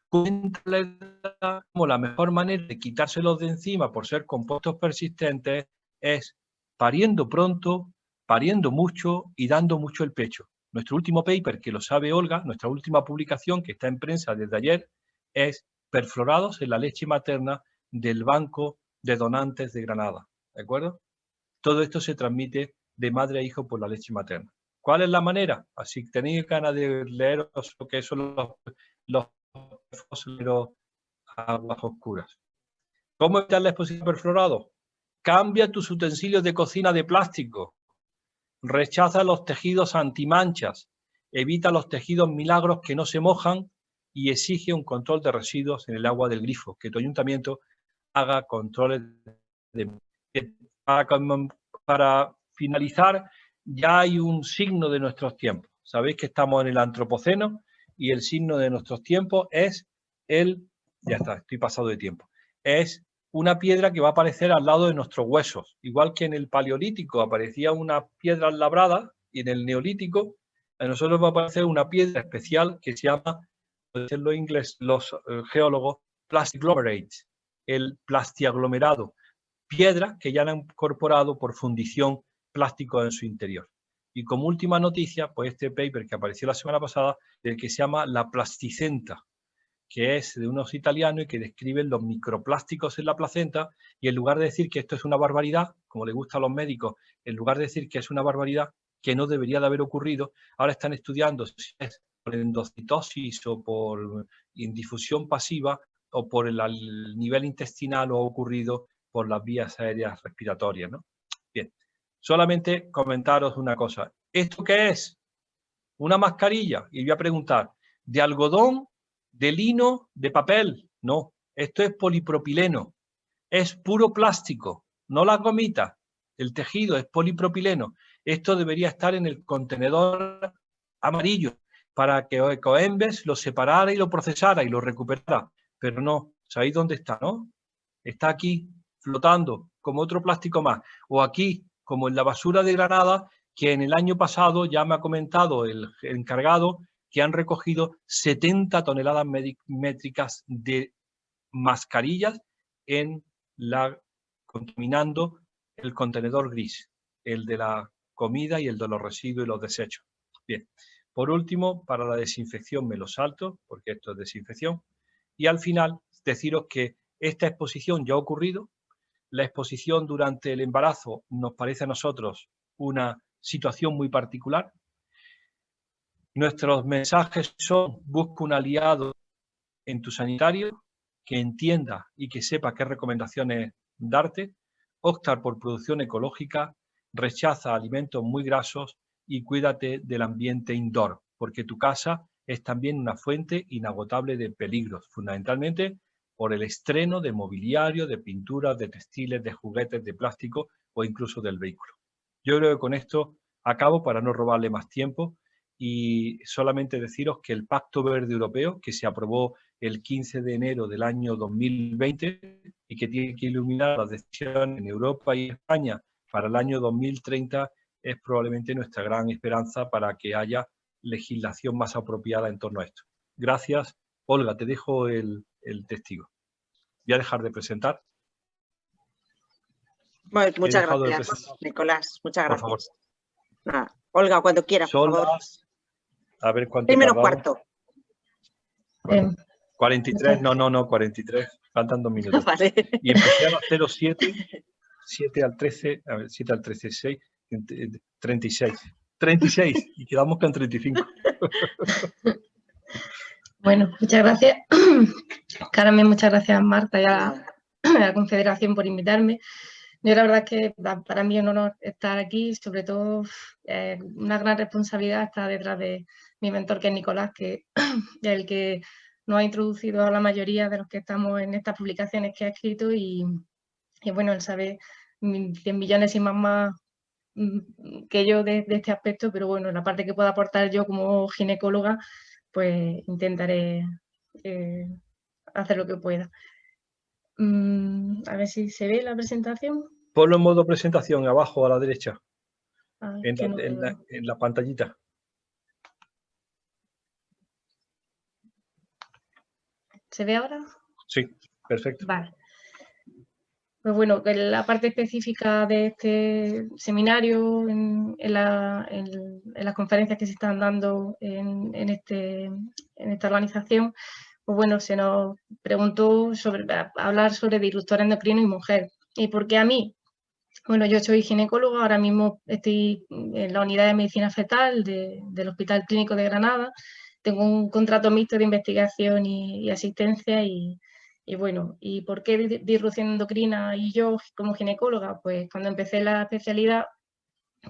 Como la mejor manera de quitárselos de encima por ser compuestos persistentes es pariendo pronto, pariendo mucho y dando mucho el pecho. Nuestro último paper, que lo sabe Olga, nuestra última publicación que está en prensa desde ayer, es perflorados en la leche materna del Banco de Donantes de Granada. ¿De acuerdo? Todo esto se transmite de madre a hijo por la leche materna. ¿Cuál es la manera? Así que tenéis ganas de leeros lo que son los fósforo, aguas oscuras. ¿Cómo evitar la exposición a perfluorado? Cambia tus utensilios de cocina de plástico. Rechaza los tejidos antimanchas. Evita los tejidos milagros que no se mojan y exige un control de residuos en el agua del grifo. Que tu ayuntamiento haga controles de... Para finalizar, ya hay un signo de nuestros tiempos. Sabéis que estamos en el Antropoceno y el signo de nuestros tiempos es el... Ya está, estoy pasado de tiempo. Es una piedra que va a aparecer al lado de nuestros huesos. Igual que en el Paleolítico aparecía una piedra labrada y en el Neolítico a nosotros va a aparecer una piedra especial que se llama, por decirlo en inglés, los geólogos, plastiglomerates, el plastiaglomerado. Piedras que ya han incorporado por fundición plástico en su interior. Y como última noticia, pues este paper que apareció la semana pasada, del que se llama la plasticenta, que es de unos italianos y que describen los microplásticos en la placenta, y en lugar de decir que esto es una barbaridad, como le gusta a los médicos, en lugar de decir que es una barbaridad que no debería de haber ocurrido, ahora están estudiando si es por endocitosis o por difusión pasiva o por el nivel intestinal o ha ocurrido por las vías aéreas respiratorias, ¿no? Bien, solamente comentaros una cosa. ¿Esto qué es? ¿Una mascarilla? Y voy a preguntar, ¿de algodón, de lino, de papel? No, esto es polipropileno. Es puro plástico, no las gomitas. El tejido es polipropileno. Esto debería estar en el contenedor amarillo para que Ecoembes lo separara y lo procesara y lo recuperara. Pero no, ¿sabéis dónde está, no? Está aquí, flotando, como otro plástico más. O aquí, como en la basura de Granada, que en el año pasado ya me ha comentado el encargado que han recogido 70 toneladas métricas de mascarillas contaminando el contenedor gris, el de la comida y el de los residuos y los desechos. Bien, por último, para la desinfección me lo salto, porque esto es desinfección, y al final deciros que esta exposición ya ha ocurrido. La exposición durante el embarazo nos parece a nosotros una situación muy particular. Nuestros mensajes son: busca un aliado en tu sanitario que entienda y que sepa qué recomendaciones darte, optar por producción ecológica, rechaza alimentos muy grasos y cuídate del ambiente indoor, porque tu casa es también una fuente inagotable de peligros, fundamentalmente por el estreno de mobiliario, de pinturas, de textiles, de juguetes, de plástico o incluso del vehículo. Yo creo que con esto acabo para no robarle más tiempo y solamente deciros que el Pacto Verde Europeo, que se aprobó el 15 de enero del año 2020 y que tiene que iluminar las decisiones en Europa y España para el año 2030, es probablemente nuestra gran esperanza para que haya legislación más apropiada en torno a esto. Gracias. Olga, te dejo el testigo. Voy a dejar de presentar. Bueno, muchas gracias, Nicolás. Muchas gracias. Por favor. Nada. Olga, cuando quieras, por favor. A ver cuánto. Primero cuarto. 43, no, 43. Faltan 2 minutos. Vale. Y empecé a las 07, 7 al 13, a ver, 7 al 13, 6, 36. 36 y quedamos con 35. Bueno, muchas gracias. Carmen, muchas gracias Marta y a la Confederación por invitarme. Yo la verdad es que para mí es un honor estar aquí, sobre todo una gran responsabilidad está detrás de mi mentor, que es Nicolás, que es el que nos ha introducido a la mayoría de los que estamos en estas publicaciones que ha escrito y bueno, él sabe 100 millones y más que yo de este aspecto, pero bueno, la parte que pueda aportar yo como ginecóloga, pues intentaré hacer lo que pueda. A ver si se ve la presentación. Ponlo en modo presentación, abajo a la derecha, no en la pantallita. ¿Se ve ahora? Sí, perfecto. Vale. Pues bueno, la parte específica de este seminario, en las conferencias que se están dando en esta organización, pues bueno, se nos preguntó hablar sobre disruptor endocrino y mujer. ¿Y por qué a mí? Bueno, yo soy ginecóloga, ahora mismo estoy en la unidad de medicina fetal del Hospital Clínico de Granada tengo un contrato mixto de investigación y asistencia y bueno, ¿y por qué disrupción endocrina y yo como ginecóloga? Pues cuando empecé la especialidad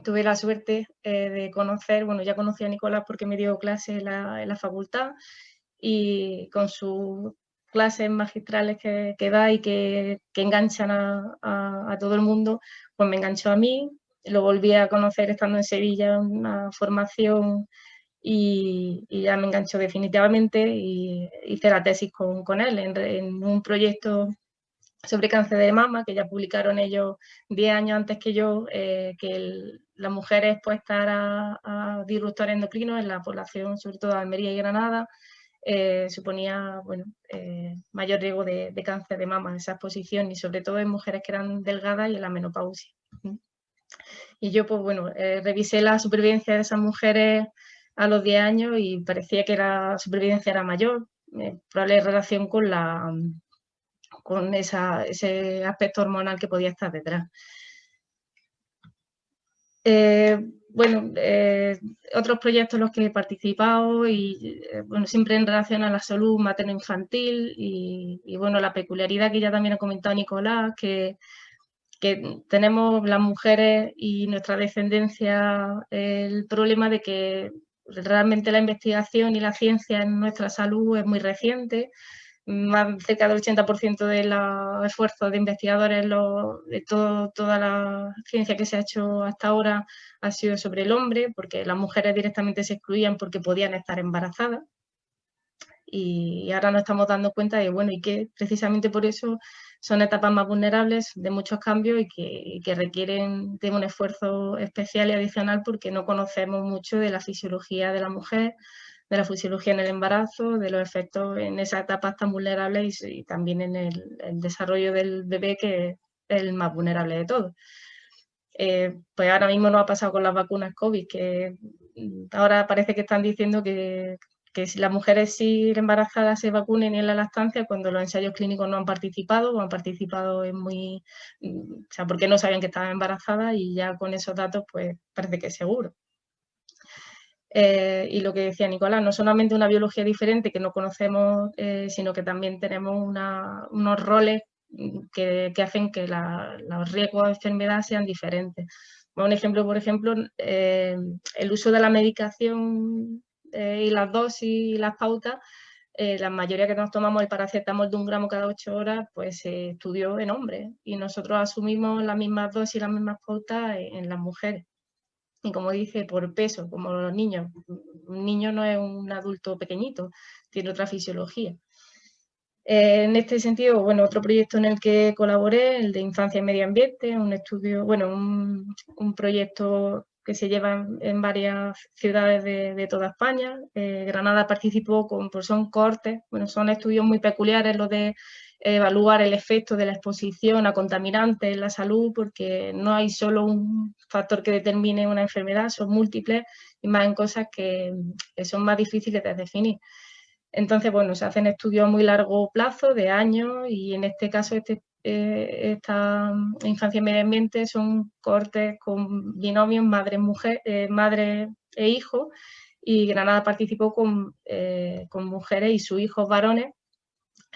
tuve la suerte de conocer, bueno, ya conocí a Nicolás porque me dio clases en la facultad y con sus clases magistrales que da y que enganchan a todo el mundo, pues me enganchó a mí, lo volví a conocer estando en Sevilla, una formación y ya me enganchó definitivamente y hice la tesis con él en un proyecto sobre cáncer de mama, que ya publicaron ellos 10 años antes que yo, que las mujeres expuestas a disruptores endocrinos en la población, sobre todo de Almería y Granada, suponía bueno, mayor riesgo de cáncer de mama, esa exposición, y sobre todo en mujeres que eran delgadas y en la menopausia. Y yo, pues bueno, revisé la supervivencia de esas mujeres a los 10 años y parecía que la supervivencia era mayor, probable relación con ese aspecto hormonal que podía estar detrás. Bueno, otros proyectos en los que he participado y bueno, siempre en relación a la salud materno-infantil y bueno, la peculiaridad que ya también ha comentado Nicolás, que tenemos las mujeres y nuestra descendencia el problema de que realmente la investigación y la ciencia en nuestra salud es muy reciente. Más cerca del 80% de los esfuerzos de investigadores de toda la ciencia que se ha hecho hasta ahora ha sido sobre el hombre, porque las mujeres directamente se excluían porque podían estar embarazadas. Y ahora nos estamos dando cuenta de, bueno, y que precisamente por eso son etapas más vulnerables de muchos cambios y que requieren de un esfuerzo especial y adicional porque no conocemos mucho de la fisiología de la mujer, de la fisiología en el embarazo, de los efectos en esas etapas tan vulnerables y también en el desarrollo del bebé, que es el más vulnerable de todos. Pues ahora mismo nos ha pasado con las vacunas COVID, que ahora parece que están diciendo que si las mujeres sí embarazadas se vacunen en la lactancia cuando los ensayos clínicos no han participado o han participado o sea, porque no sabían que estaban embarazadas y ya con esos datos pues parece que es seguro. Y lo que decía Nicolás, no solamente una biología diferente que no conocemos, sino que también tenemos unos roles que hacen que los riesgos de enfermedad sean diferentes. Un ejemplo, por ejemplo, el uso de la medicación y las dosis y las pautas, la mayoría que nos tomamos el paracetamol de 1 gramo cada 8 horas, pues se estudió en hombres y nosotros asumimos las mismas dosis y las mismas pautas en las mujeres. Y como dice, por peso, como los niños. Un niño no es un adulto pequeñito, tiene otra fisiología. En este sentido, bueno, otro proyecto en el que colaboré, el de Infancia y Medio Ambiente, un estudio, bueno, un proyecto que se lleva en varias ciudades de toda España. Granada participó pues son cohortes, bueno, son estudios muy peculiares los de evaluar el efecto de la exposición a contaminantes en la salud, porque no hay solo un factor que determine una enfermedad, son múltiples y más en cosas que son más difíciles de definir. Entonces, bueno, se hacen estudios a muy largo plazo, de años, y en este caso esta Infancia y Medio Ambiente son cohortes con binomios madre e hijo, y Granada participó con mujeres y sus hijos varones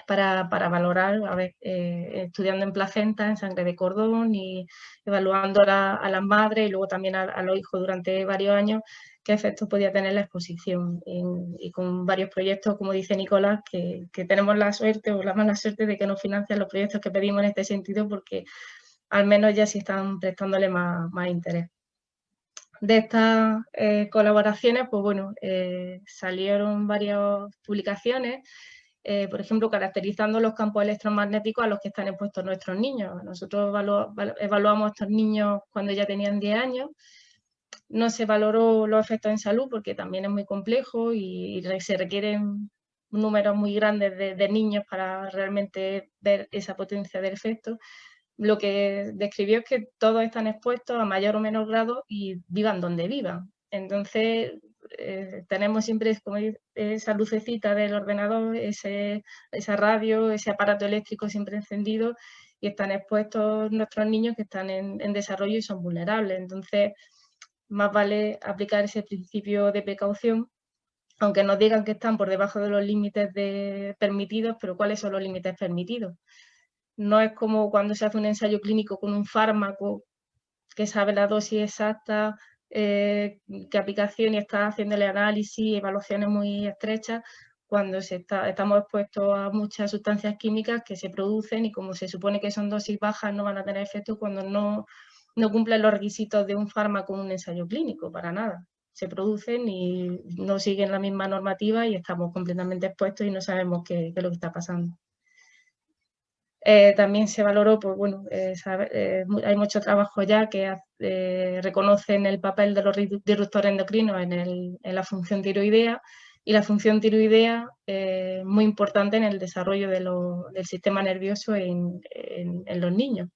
para valorar, estudiando en placenta, en sangre de cordón y evaluando a las madres y luego también a los hijos durante varios años qué efectos podía tener la exposición. Y con varios proyectos, como dice Nicolás, que tenemos la suerte o la mala suerte de que nos financian los proyectos que pedimos en este sentido, porque al menos ya sí están prestándole más interés. De estas colaboraciones, pues bueno, salieron varias publicaciones, por ejemplo, caracterizando los campos electromagnéticos a los que están expuestos nuestros niños. Nosotros evaluamos a estos niños cuando ya tenían 10 años. No se valoró los efectos en salud porque también es muy complejo y se requieren números muy grandes de niños para realmente ver esa potencia del efecto. Lo que describió es que todos están expuestos a mayor o menor grado y vivan donde vivan. Entonces, tenemos siempre como esa lucecita del ordenador, esa radio, ese aparato eléctrico siempre encendido, y están expuestos nuestros niños que están en desarrollo y son vulnerables. Entonces, más vale aplicar ese principio de precaución aunque nos digan que están por debajo de los límites permitidos, pero ¿cuáles son los límites permitidos? No es como cuando se hace un ensayo clínico con un fármaco que sabe la dosis exacta, qué aplicación, y está haciéndole análisis, evaluaciones muy estrechas, cuando estamos expuestos a muchas sustancias químicas que se producen y como se supone que son dosis bajas no van a tener efecto cuando no cumplen los requisitos de un fármaco en un ensayo clínico, para nada. Se producen y no siguen la misma normativa y estamos completamente expuestos y no sabemos qué es lo que está pasando. También se valoró, pues bueno, hay mucho trabajo ya que reconocen el papel de los disruptores endocrinos en la función tiroidea, y la función tiroidea es muy importante en el desarrollo del sistema nervioso en los niños.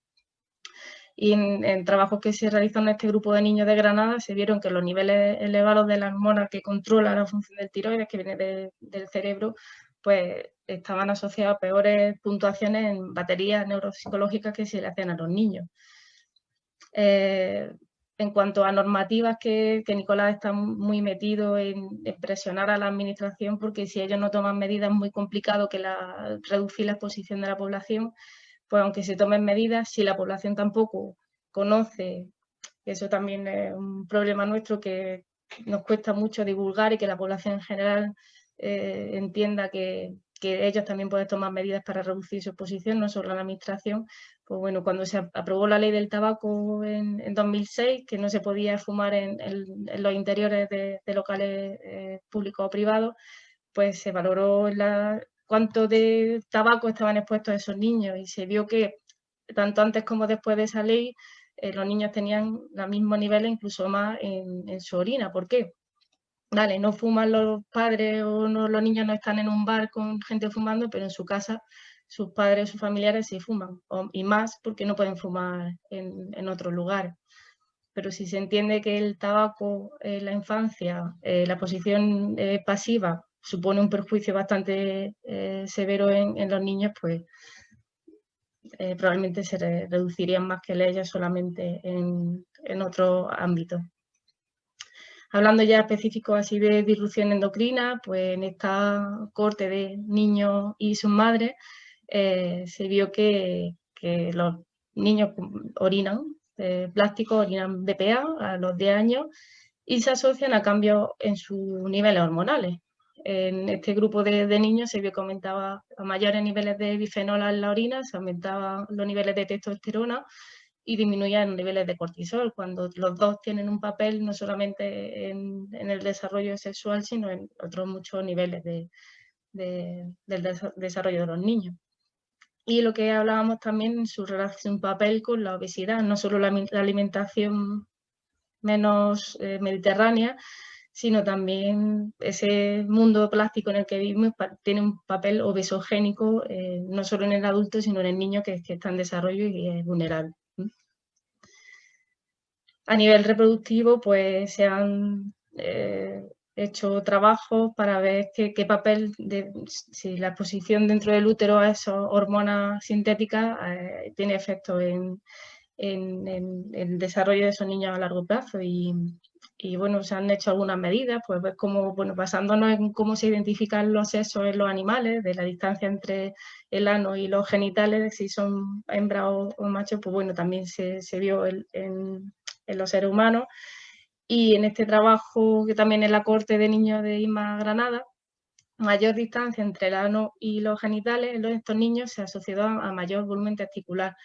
Y en trabajos que se realizan en este grupo de niños de Granada se vieron que los niveles elevados de la hormona que controla la función del tiroides, que viene del cerebro, pues estaban asociados a peores puntuaciones en baterías neuropsicológicas que se le hacían a los niños. En cuanto a normativas, que Nicolás está muy metido en presionar a la administración, porque si ellos no toman medidas es muy complicado reducir la exposición de la población. Pues aunque se tomen medidas, si la población tampoco conoce, eso también es un problema nuestro, que nos cuesta mucho divulgar y que la población en general entienda que ellos también pueden tomar medidas para reducir su exposición, no solo la administración. Pues bueno, cuando se aprobó la ley del tabaco en 2006, que no se podía fumar en los interiores de locales públicos o privados, pues se valoró cuánto de tabaco estaban expuestos esos niños y se vio que tanto antes como después de esa ley los niños tenían los mismos niveles, incluso más en su orina. ¿Por qué? Vale, no fuman los padres o los niños no están en un bar con gente fumando, pero en su casa sus padres o sus familiares sí fuman, y más porque no pueden fumar en otros lugares. Pero si se entiende que el tabaco en la infancia, la posición pasiva, supone un perjuicio bastante severo en los niños, pues probablemente se reducirían más que leyes solamente en otros ámbitos. Hablando ya específico así de disrupción endocrina, pues en esta corte de niños y sus madres se vio que los niños orinan plásticos, orinan BPA a los 10 años y se asocian a cambios en sus niveles hormonales. En este grupo de niños se vio que aumentaba a mayores niveles de bifenol en la orina, se aumentaban los niveles de testosterona y disminuían los niveles de cortisol, cuando los dos tienen un papel no solamente en el desarrollo sexual, sino en otros muchos niveles del desarrollo de los niños. Y lo que hablábamos también, su relación, un papel con la obesidad, no solo la alimentación menos mediterránea, sino también ese mundo plástico en el que vivimos tiene un papel obesogénico, no solo en el adulto, sino en el niño que está en desarrollo y es vulnerable. A nivel reproductivo, pues se han hecho trabajos para ver qué papel, si la exposición dentro del útero a esas hormonas sintéticas tiene efecto en el desarrollo de esos niños a largo plazo. Y bueno, se han hecho algunas medidas, pues como, bueno, basándonos en cómo se identifican los sexos en los animales, de la distancia entre el ano y los genitales, si son hembras o machos, pues bueno, también se vio en los seres humanos. Y en este trabajo, que también es la corte de niños de IMA Granada, mayor distancia entre el ano y los genitales en estos niños se asoció a mayor volumen testicular.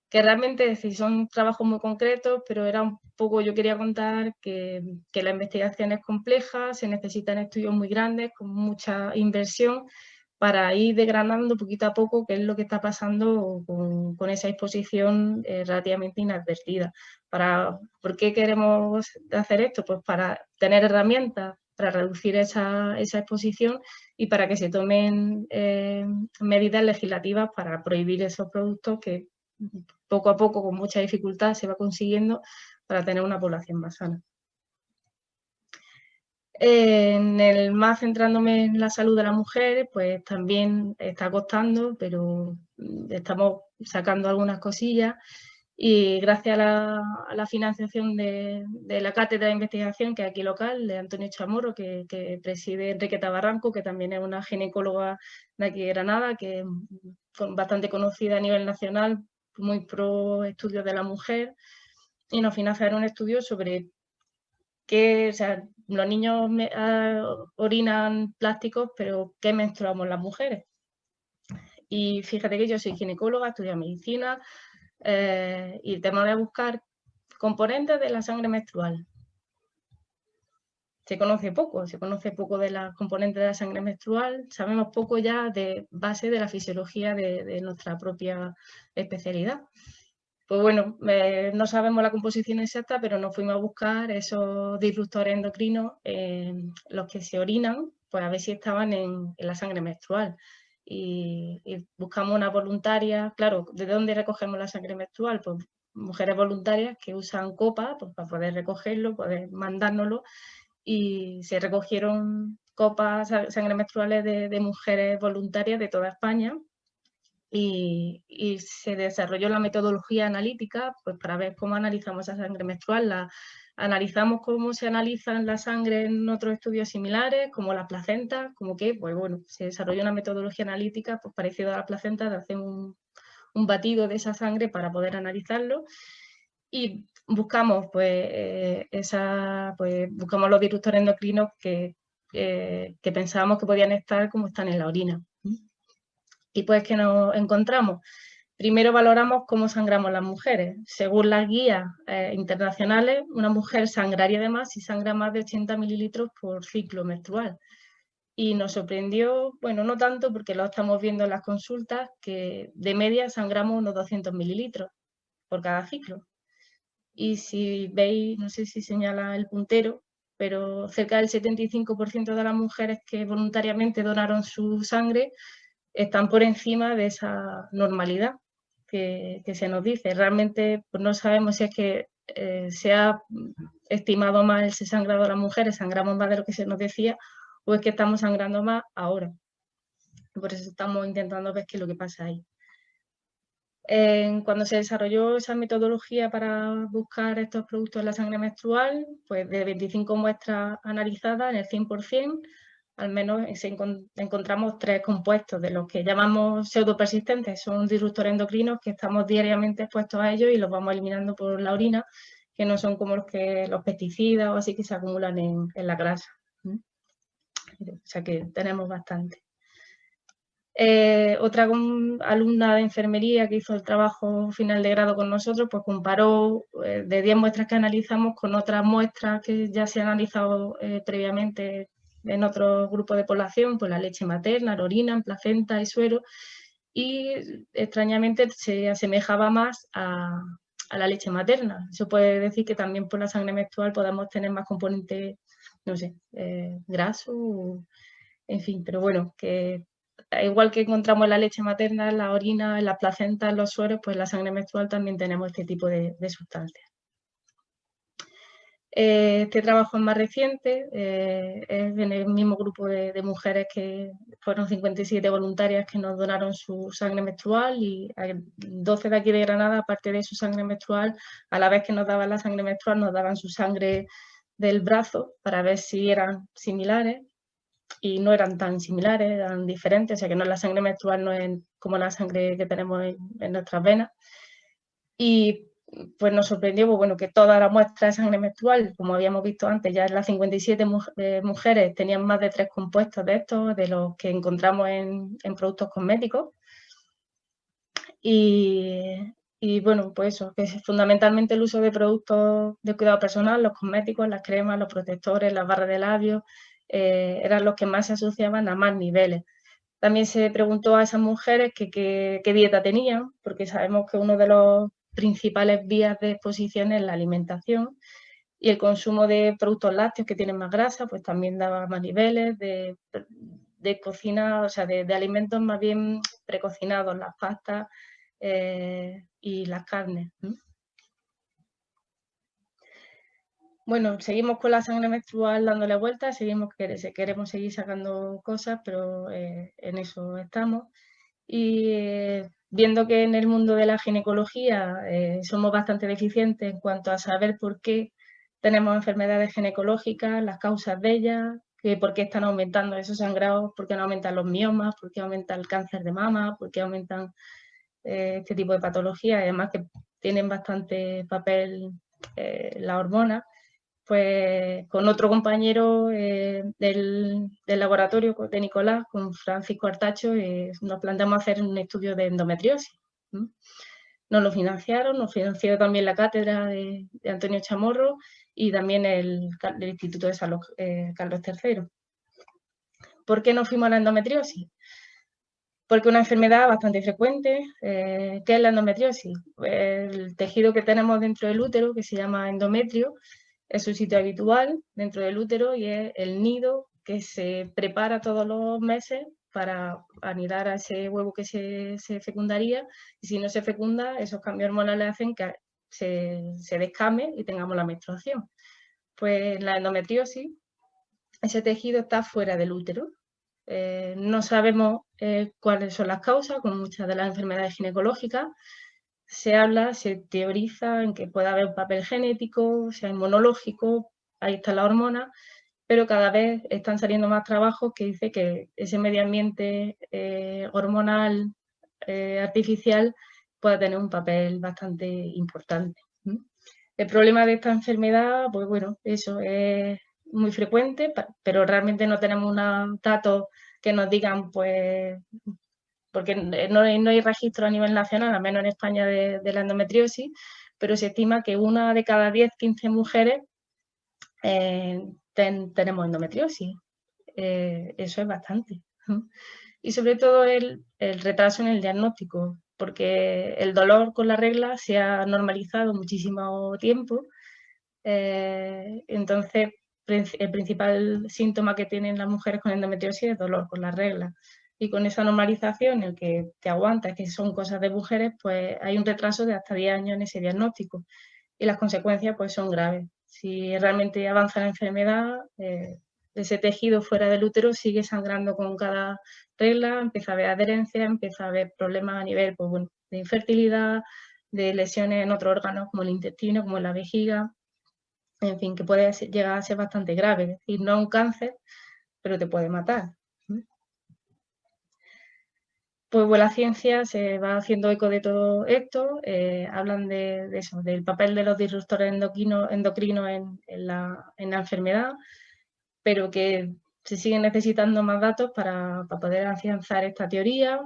Que realmente sí, son trabajos muy concretos, pero era un poco, yo quería contar que la investigación es compleja, se necesitan estudios muy grandes, con mucha inversión, para ir desgranando poquito a poco qué es lo que está pasando con esa exposición relativamente inadvertida. ¿Por qué queremos hacer esto? Pues para tener herramientas para reducir esa exposición y para que se tomen medidas legislativas para prohibir esos productos que poco a poco, con mucha dificultad, se va consiguiendo para tener una población más sana. Más centrándome en la salud de la mujer, pues también está costando, pero estamos sacando algunas cosillas. Y gracias a la financiación de la cátedra de investigación que es aquí local, de Antonio Chamorro, que preside Enriqueta Barranco, que también es una ginecóloga de aquí de Granada, que es bastante conocida a nivel nacional, muy pro estudios de la mujer, y nos financiaron un estudio sobre que, o sea, los niños orinan plásticos, pero ¿qué menstruamos las mujeres? Y fíjate que yo soy ginecóloga, estudio medicina, y el tema de buscar componentes de la sangre menstrual. Se conoce poco de los componentes de la sangre menstrual, sabemos poco ya de base de la fisiología de nuestra propia especialidad. Pues bueno, no sabemos la composición exacta, pero nos fuimos a buscar esos disruptores endocrinos, los que se orinan, pues a ver si estaban en la sangre menstrual. Y buscamos una voluntaria, claro, ¿de dónde recogemos la sangre menstrual? Pues mujeres voluntarias que usan copas pues, para poder recogerlo, poder mandárnoslo, y se recogieron copas, sangre menstruales de mujeres voluntarias de toda España. Y se desarrolló la metodología analítica pues, para ver cómo analizamos esa sangre menstrual. Analizamos cómo se analizan la sangre en otros estudios similares, como la placenta, como que, pues bueno, se desarrolló una metodología analítica pues, parecida a la placenta, de hacer un batido de esa sangre para poder analizarlo. Y buscamos, pues, buscamos los disruptores endocrinos que pensábamos que podían estar como están en la orina. Y pues que nos encontramos. Primero valoramos cómo sangramos las mujeres. Según las guías internacionales, una mujer sangraría de más si sangra más de 80 mililitros por ciclo menstrual. Y nos sorprendió, bueno, no tanto porque lo estamos viendo en las consultas, que de media sangramos unos 200 mililitros por cada ciclo. Y si veis, no sé si señala el puntero, pero cerca del 75% de las mujeres que voluntariamente donaron su sangre están por encima de esa normalidad que se nos dice. Realmente pues no sabemos si es que se ha estimado mal ese sangrado de las mujeres, sangramos más de lo que se nos decía, o es que estamos sangrando más ahora. Por eso estamos intentando ver qué es lo que pasa ahí. Cuando se desarrolló esa metodología para buscar estos productos en la sangre menstrual, pues de 25 muestras analizadas, en el 100%, al menos encontramos 3 compuestos de los que llamamos pseudopersistentes. Son disruptores endocrinos que estamos diariamente expuestos a ellos y los vamos eliminando por la orina, que no son como los pesticidas o así que se acumulan en la grasa. O sea que tenemos bastante. Otra alumna de enfermería que hizo el trabajo final de grado con nosotros, pues comparó de 10 muestras que analizamos con otras muestras que ya se han analizado previamente en otros grupos de población, pues la leche materna, la orina, placenta y suero, y extrañamente se asemejaba más a la leche materna. Eso puede decir que también por la sangre menstrual podamos tener más componentes, no sé, graso, en fin, pero bueno, que igual que encontramos en la leche materna, en la orina, en la placenta, en los sueros, pues en la sangre menstrual también tenemos este tipo de sustancias. Este trabajo es más reciente, es en el mismo grupo de mujeres que fueron 57 voluntarias que nos donaron su sangre menstrual y 12 de aquí de Granada, aparte de su sangre menstrual, a la vez que nos daban la sangre menstrual, nos daban su sangre del brazo para ver si eran similares. Y no eran tan similares, eran diferentes, o sea que no, la sangre menstrual no es como la sangre que tenemos en nuestras venas. Y pues nos sorprendió pues, bueno, que toda la muestra de sangre menstrual, como habíamos visto antes, ya las 57 mujeres tenían más de 3 compuestos de estos, de los que encontramos en productos cosméticos. Y bueno, pues eso, que es fundamentalmente el uso de productos de cuidado personal, los cosméticos, las cremas, los protectores, las barras de labios, eran los que más se asociaban a más niveles. También se preguntó a esas mujeres qué dieta tenían, porque sabemos que uno de los principales vías de exposición es la alimentación, y el consumo de productos lácteos que tienen más grasa, pues también daba más niveles de cocina, o sea, de alimentos más bien precocinados, las pastas y las carnes. Bueno, seguimos con la sangre menstrual dándole vueltas, queremos seguir sacando cosas, pero en eso estamos. Y viendo que en el mundo de la ginecología somos bastante deficientes en cuanto a saber por qué tenemos enfermedades ginecológicas, las causas de ellas, por qué están aumentando esos sangrados, por qué no aumentan los miomas, por qué aumenta el cáncer de mama, por qué aumentan este tipo de patologías, además que tienen bastante papel las hormonas. Pues con otro compañero del laboratorio de Nicolás, con Francisco Artacho, nos planteamos hacer un estudio de endometriosis. Nos lo financiaron, nos financió también la cátedra de Antonio Chamorro y también el Instituto de Salud Carlos III. ¿Por qué no fuimos a la endometriosis? Porque es una enfermedad bastante frecuente. ¿Qué es la endometriosis? El tejido que tenemos dentro del útero, que se llama endometrio, es su sitio habitual dentro del útero y es el nido que se prepara todos los meses para anidar a ese huevo que se fecundaría, y si no se fecunda, esos cambios hormonales hacen que se descame y tengamos la menstruación. Pues la endometriosis, ese tejido está fuera del útero. No sabemos cuáles son las causas, como muchas de las enfermedades ginecológicas. Se teoriza en que puede haber un papel genético, sea inmunológico, ahí está la hormona, pero cada vez están saliendo más trabajos que dicen que ese medio ambiente hormonal artificial puede tener un papel bastante importante. El problema de esta enfermedad, pues bueno, eso es muy frecuente, pero realmente no tenemos unos datos que nos digan, pues, porque no hay registro a nivel nacional, al menos en España, de la endometriosis, pero se estima que una de cada 10, 15 mujeres tenemos endometriosis. Eso es bastante. Y sobre todo el retraso en el diagnóstico, porque el dolor con la regla se ha normalizado muchísimo tiempo. Entonces, el principal síntoma que tienen las mujeres con endometriosis es dolor con la regla. Y con esa normalización, el que te aguantas, que son cosas de mujeres, pues hay un retraso de hasta 10 años en ese diagnóstico. Y las consecuencias pues son graves. Si realmente avanza la enfermedad, ese tejido fuera del útero sigue sangrando con cada regla, empieza a haber adherencia, empieza a haber problemas a nivel, pues, bueno, de infertilidad, de lesiones en otros órganos como el intestino, como la vejiga, en fin, que puede llegar a ser bastante grave. Es decir, no es un cáncer, pero te puede matar. Pues la ciencia se va haciendo eco de todo esto, hablan de eso, del papel de los disruptores endocrinos en la enfermedad, pero que se siguen necesitando más datos para poder afianzar esta teoría,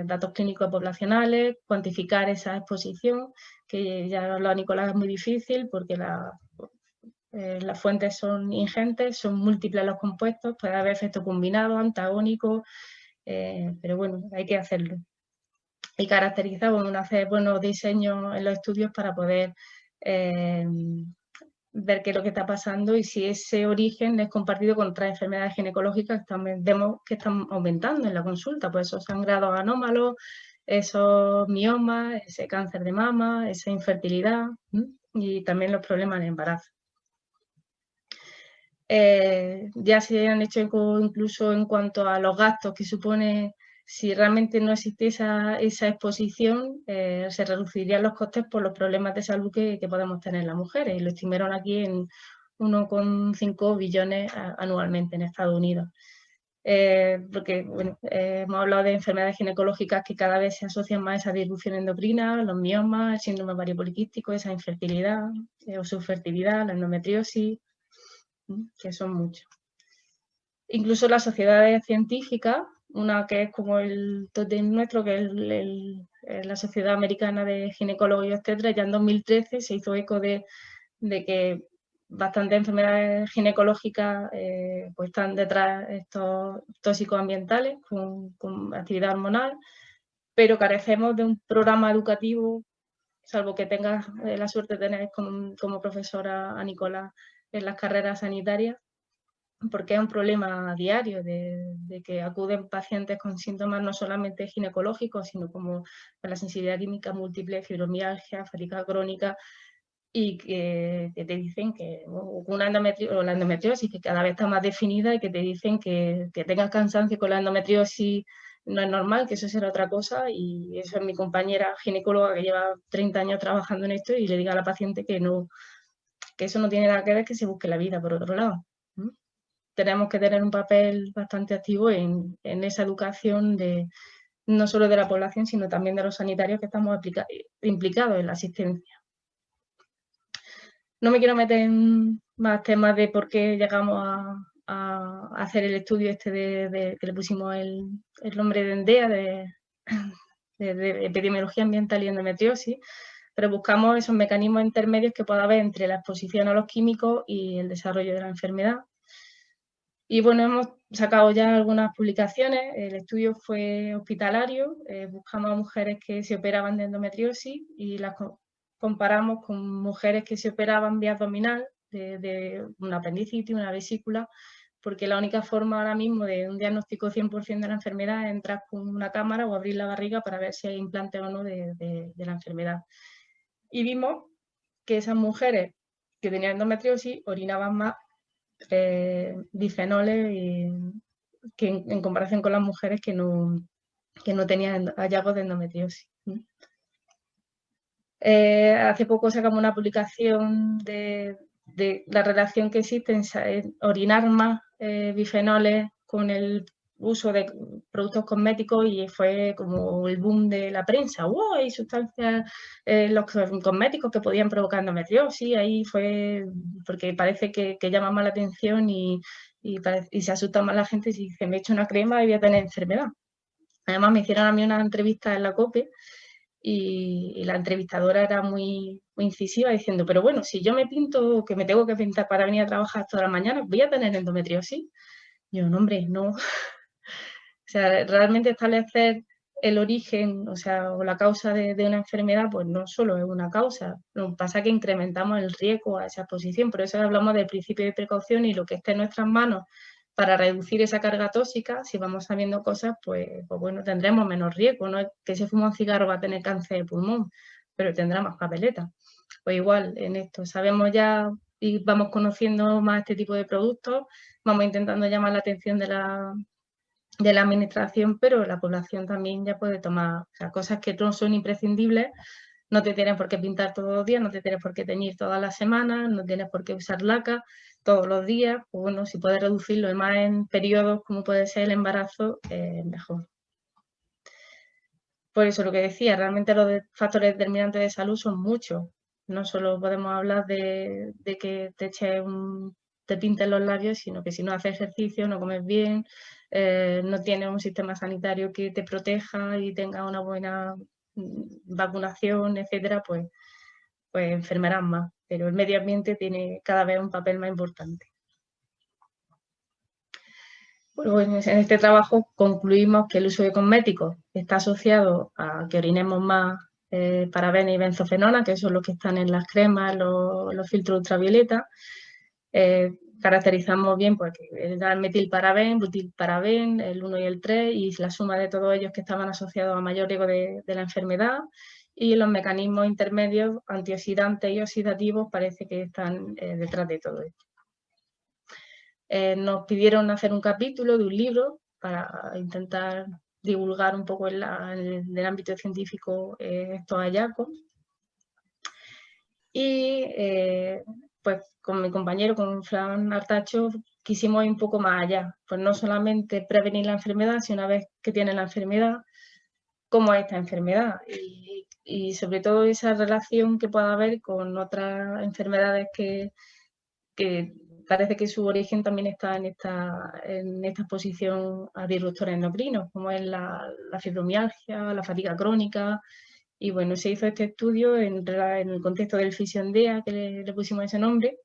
datos clínicos poblacionales, cuantificar esa exposición, que ya lo hablado Nicolás, es muy difícil porque las fuentes son ingentes, son múltiples los compuestos, puede haber efectos combinados, antagónicos, pero bueno, hay que hacerlo. Y caracterizar, hacer buenos diseños en los estudios para poder ver qué es lo que está pasando y si ese origen es compartido con otras enfermedades ginecológicas que también vemos que están aumentando en la consulta, pues esos sangrados anómalos, esos miomas, ese cáncer de mama, esa infertilidad y también los problemas de embarazo. Ya se han hecho incluso en cuanto a los gastos que supone, si realmente no existe esa exposición, se reducirían los costes por los problemas de salud que podemos tener las mujeres, y lo estimaron aquí en 1,5 billones anualmente en Estados Unidos. Porque bueno, hemos hablado de enfermedades ginecológicas que cada vez se asocian más a esa disrupción endocrina, los miomas, el síndrome ovario poliquístico, esa infertilidad o subfertilidad, la endometriosis, que son muchos. Incluso las sociedades científicas, una que es como el tótem nuestro, que es la Sociedad Americana de Ginecólogos y Obstetras, ya en 2013 se hizo eco de que bastantes enfermedades ginecológicas pues están detrás de estos tóxicos ambientales con actividad hormonal, pero carecemos de un programa educativo, salvo que tengas la suerte de tener como profesora a Nicolás en las carreras sanitarias, porque es un problema diario de que acuden pacientes con síntomas no solamente ginecológicos, sino como la sensibilidad química múltiple, fibromialgia, fatiga crónica, y que te dicen que la endometriosis, que cada vez está más definida, y que te dicen que tengas cansancio con la endometriosis no es normal, que eso será otra cosa, y eso es mi compañera ginecóloga que lleva 30 años trabajando en esto, y le diga a la paciente que no, que eso no tiene nada que ver, que se busque la vida por otro lado. Tenemos que tener un papel bastante activo en esa educación no solo de la población, sino también de los sanitarios que estamos implicados en la asistencia. No me quiero meter en más temas de por qué llegamos a hacer el estudio este que le pusimos el nombre de ENDEA, de epidemiología ambiental y endometriosis, pero buscamos esos mecanismos intermedios que pueda haber entre la exposición a los químicos y el desarrollo de la enfermedad. Y bueno, hemos sacado ya algunas publicaciones. El estudio fue hospitalario, buscamos a mujeres que se operaban de endometriosis y las comparamos con mujeres que se operaban vía abdominal de una apendicitis, una vesícula, porque la única forma ahora mismo de un diagnóstico 100% de la enfermedad es entrar con una cámara o abrir la barriga para ver si hay implante o no de la enfermedad. Y vimos que esas mujeres que tenían endometriosis orinaban más bifenoles que en comparación con las mujeres que no tenían hallazgos de endometriosis. Hace poco sacamos una publicación de la relación que existe en orinar más bifenoles con el uso de productos cosméticos, y fue como el boom de la prensa. ¡Wow! Hay sustancias, los cosméticos que podían provocar endometriosis. Ahí fue porque parece que llama más la atención y se asusta más la gente si dice, me he hecho una crema y voy a tener enfermedad. Además, me hicieron a mí una entrevista en la COPE y la entrevistadora era muy, muy incisiva diciendo, pero bueno, si yo me pinto, que me tengo que pintar para venir a trabajar toda la mañana, ¿voy a tener endometriosis? Yo, no, hombre, no. O sea, realmente establecer el origen, o sea, o la causa de una enfermedad, pues no solo es una causa. Lo que pasa es que incrementamos el riesgo a esa exposición. Por eso hablamos del principio de precaución y lo que esté en nuestras manos para reducir esa carga tóxica. Si vamos sabiendo cosas, pues bueno, tendremos menos riesgo. No es que si fuma un cigarro va a tener cáncer de pulmón, pero tendrá más papeleta. Pues igual, en esto sabemos ya y vamos conociendo más este tipo de productos, vamos intentando llamar la atención de la administración, pero la población también ya puede tomar, o sea, cosas que no son imprescindibles. No te tienes por qué pintar todos los días, no te tienes por qué teñir todas las semanas, no tienes por qué usar laca todos los días. Pues bueno, si puedes reducirlo, y más en periodos como puede ser el embarazo, mejor. Por eso lo que decía, realmente los factores determinantes de salud son muchos. No solo podemos hablar de que te pintes los labios, sino que si no haces ejercicio, no comes bien, no tienes un sistema sanitario que te proteja y tenga una buena vacunación, etcétera, pues enfermarás más. Pero el medio ambiente tiene cada vez un papel más importante. Bueno, en este trabajo concluimos que el uso de cosméticos está asociado a que orinemos más parabenos y benzofenona, que son los que están en las cremas, los filtros ultravioleta. Caracterizamos bien pues, el metilparaben, butilparaben, el 1 y el 3, y la suma de todos ellos que estaban asociados a mayor riesgo de la enfermedad, y los mecanismos intermedios antioxidantes y oxidativos parece que están detrás de todo esto. Nos pidieron hacer un capítulo de un libro para intentar divulgar un poco en el ámbito científico estos hallazgos. Y pues con mi compañero, con Fran Artacho, quisimos ir un poco más allá. Pues no solamente prevenir la enfermedad, sino una vez que tiene la enfermedad, cómo es esta enfermedad. Y sobre todo esa relación que pueda haber con otras enfermedades que parece que su origen también está en esta exposición a disruptores endocrinos, como es la fibromialgia, la fatiga crónica. Y bueno, se hizo este estudio en el contexto del FISIONDEA, que le pusimos ese nombre,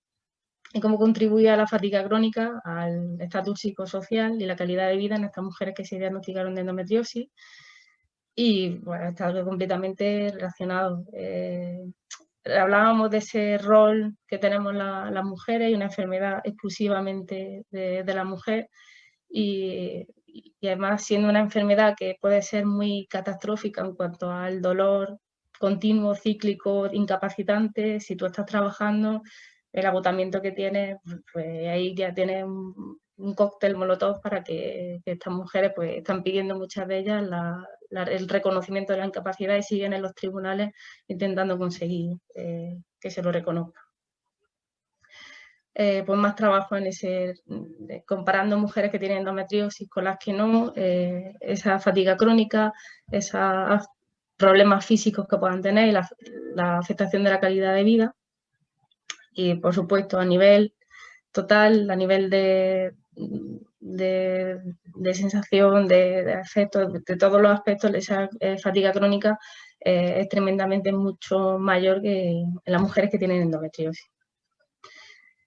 y cómo contribuye a la fatiga crónica, al estatus psicosocial y la calidad de vida en estas mujeres que se diagnosticaron de endometriosis. Y bueno, está algo completamente relacionado. Hablábamos de ese rol que tenemos las mujeres y una enfermedad exclusivamente de la mujer, y además siendo una enfermedad que puede ser muy catastrófica en cuanto al dolor continuo, cíclico, incapacitante. Si tú estás trabajando, el agotamiento que tienes, pues ahí ya tienes un cóctel molotov para que estas mujeres, pues están pidiendo muchas de ellas el reconocimiento de la incapacidad y siguen en los tribunales intentando conseguir que se lo reconozca. Pues más trabajo en ese, comparando mujeres que tienen endometriosis con las que no, esa fatiga crónica, esos problemas físicos que puedan tener y la afectación de la calidad de vida. Y por supuesto a nivel total, a nivel de sensación, de efectos, de todos los aspectos, esa fatiga crónica es tremendamente mucho mayor que en las mujeres que tienen endometriosis.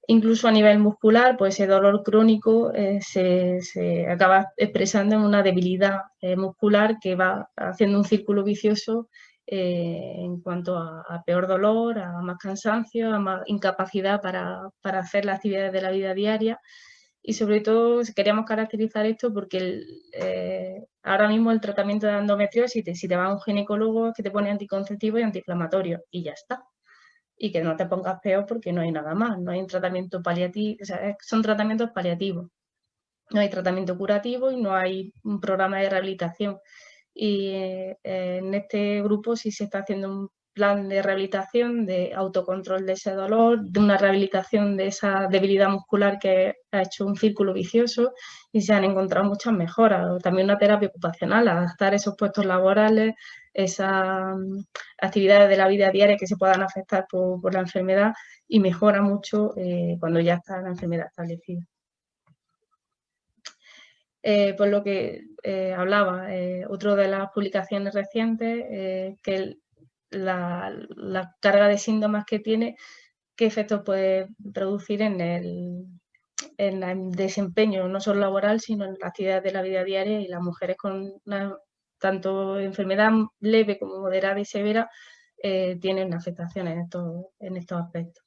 Incluso a nivel muscular, pues ese dolor crónico se acaba expresando en una debilidad muscular que va haciendo un círculo vicioso en cuanto a peor dolor, a más cansancio, a más incapacidad para hacer las actividades de la vida diaria. Y sobre todo queríamos caracterizar esto porque ahora mismo el tratamiento de endometriosis, si te va a un ginecólogo, es que te pone anticonceptivo y antiinflamatorio y ya está. Y que no te pongas peor porque no hay nada más, no hay un tratamiento paliativo, o sea, son tratamientos paliativos. No hay tratamiento curativo y no hay un programa de rehabilitación. Y en este grupo sí se está haciendo un plan de rehabilitación, de autocontrol de ese dolor, de una rehabilitación de esa debilidad muscular que ha hecho un círculo vicioso y se han encontrado muchas mejoras. También una terapia ocupacional, adaptar esos puestos laborales, esas actividades de la vida diaria que se puedan afectar por la enfermedad y mejora mucho cuando ya está la enfermedad establecida. Por lo que hablaba, otra de las publicaciones recientes, que la carga de síntomas que tiene, qué efectos puede producir en el desempeño, no solo laboral, sino en las actividades de la vida diaria, y las mujeres con tanto enfermedad leve como moderada y severa tienen afectaciones en estos aspectos.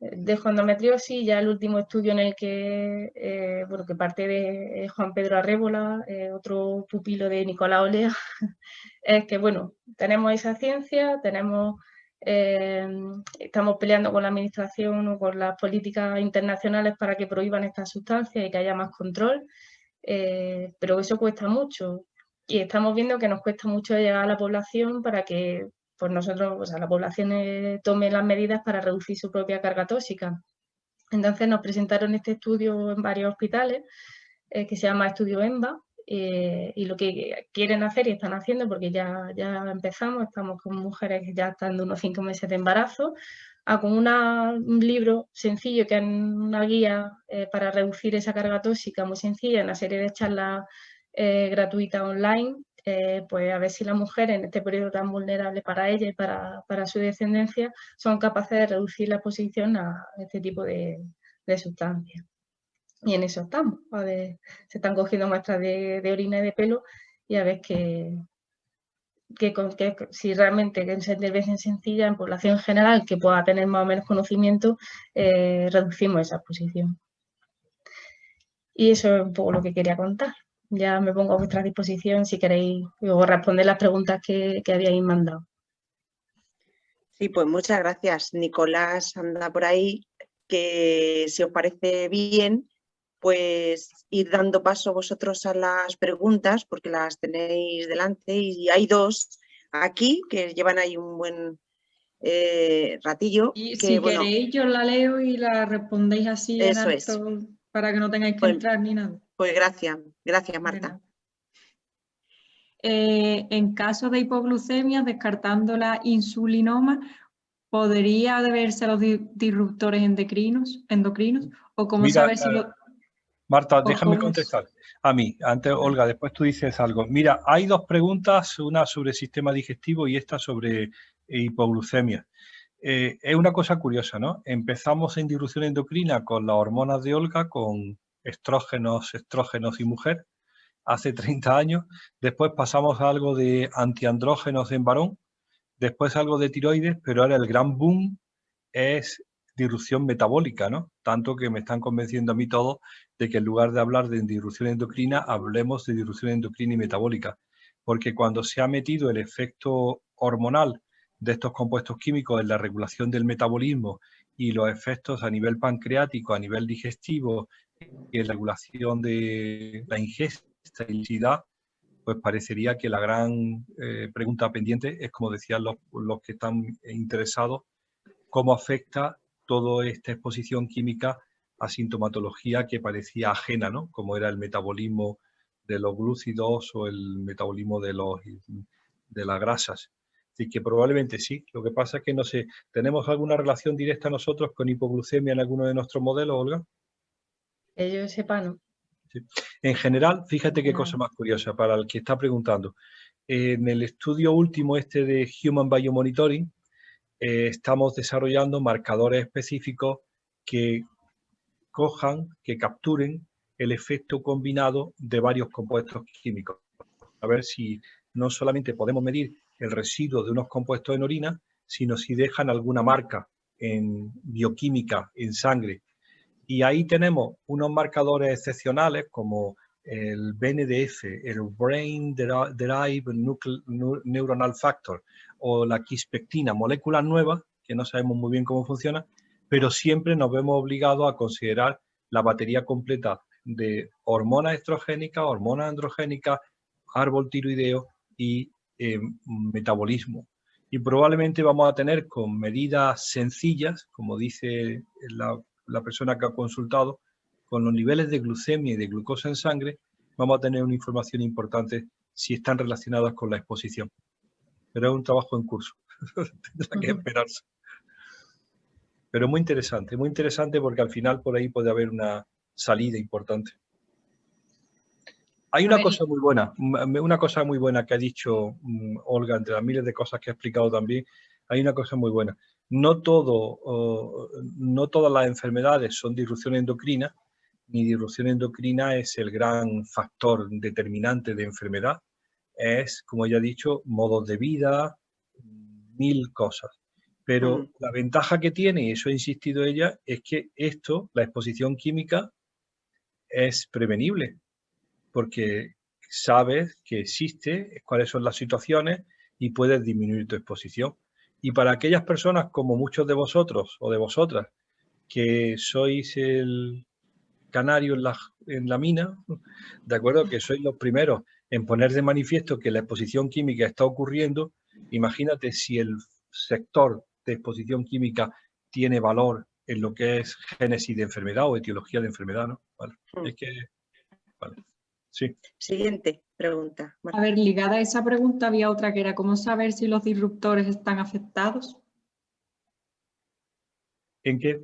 Dejo endometriosis, ya el último estudio en el que, que parte de Juan Pedro Arrébola, otro pupilo de Nicolás Olea, es que, bueno, tenemos esa ciencia, estamos peleando con la administración o con las políticas internacionales para que prohíban estas sustancias y que haya más control, pero eso cuesta mucho y estamos viendo que nos cuesta mucho llegar a la población para que pues nosotros, o sea, la población tome las medidas para reducir su propia carga tóxica. Entonces nos presentaron este estudio en varios hospitales que se llama Estudio EMBA y lo que quieren hacer y están haciendo, porque ya empezamos, estamos con mujeres que ya están de unos 5 meses de embarazo, con un libro sencillo que es una guía para reducir esa carga tóxica muy sencilla, una serie de charlas gratuitas online, pues a ver si las mujeres en este periodo tan vulnerable para ellas y para su descendencia son capaces de reducir la exposición a este tipo de sustancias. Y en eso estamos. A ver, se están cogiendo muestras de orina y de pelo y a ver si realmente que esa intervención sencilla en población general que pueda tener más o menos conocimiento, reducimos esa exposición. Y eso es un poco lo que quería contar. Ya me pongo a vuestra disposición si queréis luego responder las preguntas que habíais mandado. Sí, pues muchas gracias. Nicolás anda por ahí, que si os parece bien, pues ir dando paso vosotros a las preguntas, porque las tenéis delante y hay dos aquí que llevan ahí un buen ratillo. Y que, si queréis, yo la leo y la respondéis así en alto para que no tengáis que entrar ni nada. Pues gracias Marta. En caso de hipoglucemia, descartando la insulinoma, ¿podría deberse a los disruptores endocrinos? ¿O cómo saber si lo...? Marta, déjame contestar a mí. Antes, Olga, después tú dices algo. Mira, hay dos preguntas, una sobre sistema digestivo y esta sobre hipoglucemia. Es una cosa curiosa, ¿no? Empezamos en disrupción endocrina con las hormonas de Olga, con estrógenos y mujer, hace 30 años. Después pasamos a algo de antiandrógenos en varón, después algo de tiroides, pero ahora el gran boom es disrupción metabólica, ¿no? Tanto que me están convenciendo a mí todos de que en lugar de hablar de disrupción endocrina, hablemos de disrupción endocrina y metabólica. Porque cuando se ha metido el efecto hormonal de estos compuestos químicos en la regulación del metabolismo y los efectos a nivel pancreático, a nivel digestivo y en la regulación de la ingesta y la obesidad, pues parecería que la gran pregunta pendiente es, como decían los que están interesados, cómo afecta toda esta exposición química a sintomatología que parecía ajena, ¿no? Como era el metabolismo de los glúcidos o el metabolismo de las grasas. Así que probablemente sí. Lo que pasa es que no sé, ¿tenemos alguna relación directa nosotros con hipoglucemia en alguno de nuestros modelos, Olga? Que yo sepa, no. Sí. En general, fíjate qué cosa más curiosa para el que está preguntando. En el estudio último este de Human Biomonitoring, estamos desarrollando marcadores específicos que cojan, que capturen el efecto combinado de varios compuestos químicos. A ver si no solamente podemos medir el residuo de unos compuestos en orina, sino si dejan alguna marca en bioquímica, en sangre. Y ahí tenemos unos marcadores excepcionales como el BNDF, el Brain Derived Neuronal Factor, o la quispectina, moléculas nuevas que no sabemos muy bien cómo funciona, pero siempre nos vemos obligados a considerar la batería completa de hormonas estrogénicas, hormonas androgénicas, árbol tiroideo y metabolismo. Y probablemente vamos a tener con medidas sencillas, como dice la persona que ha consultado, con los niveles de glucemia y de glucosa en sangre, vamos a tener una información importante si están relacionadas con la exposición. Pero es un trabajo en curso, tendrá que esperarse. Pero muy interesante porque al final por ahí puede haber una salida importante. Hay una cosa muy buena que ha dicho Olga, entre las miles de cosas que ha explicado también, hay una cosa muy buena. No todas las enfermedades son disrupción endocrina, ni disrupción endocrina es el gran factor determinante de enfermedad. Es, como ya he dicho, modos de vida, mil cosas. Pero la ventaja que tiene, y eso ha insistido ella, es que la exposición química, es prevenible, porque sabes que existe, cuáles son las situaciones y puedes disminuir tu exposición. Y para aquellas personas como muchos de vosotros o de vosotras que sois el canario en la mina, de acuerdo, que sois los primeros en poner de manifiesto que la exposición química está ocurriendo, imagínate si el sector de exposición química tiene valor en lo que es génesis de enfermedad o etiología de enfermedad, ¿no? Vale. Es que, vale. Sí. Siguiente pregunta. A ver, ligada a esa pregunta había otra que era ¿cómo saber si los disruptores están afectados? ¿En qué?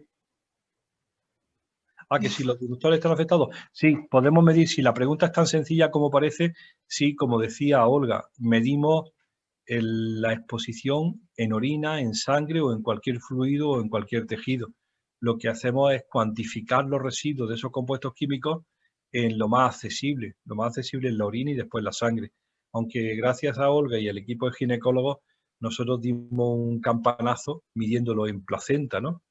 Que si los disruptores están afectados. Sí, podemos medir. Si la pregunta es tan sencilla como parece, sí, como decía Olga, medimos la exposición en orina, en sangre o en cualquier fluido o en cualquier tejido. Lo que hacemos es cuantificar los residuos de esos compuestos químicos en lo más accesible. Lo más accesible es la orina y después la sangre. Aunque gracias a Olga y al equipo de ginecólogos, nosotros dimos un campanazo midiéndolo en placenta, ¿no?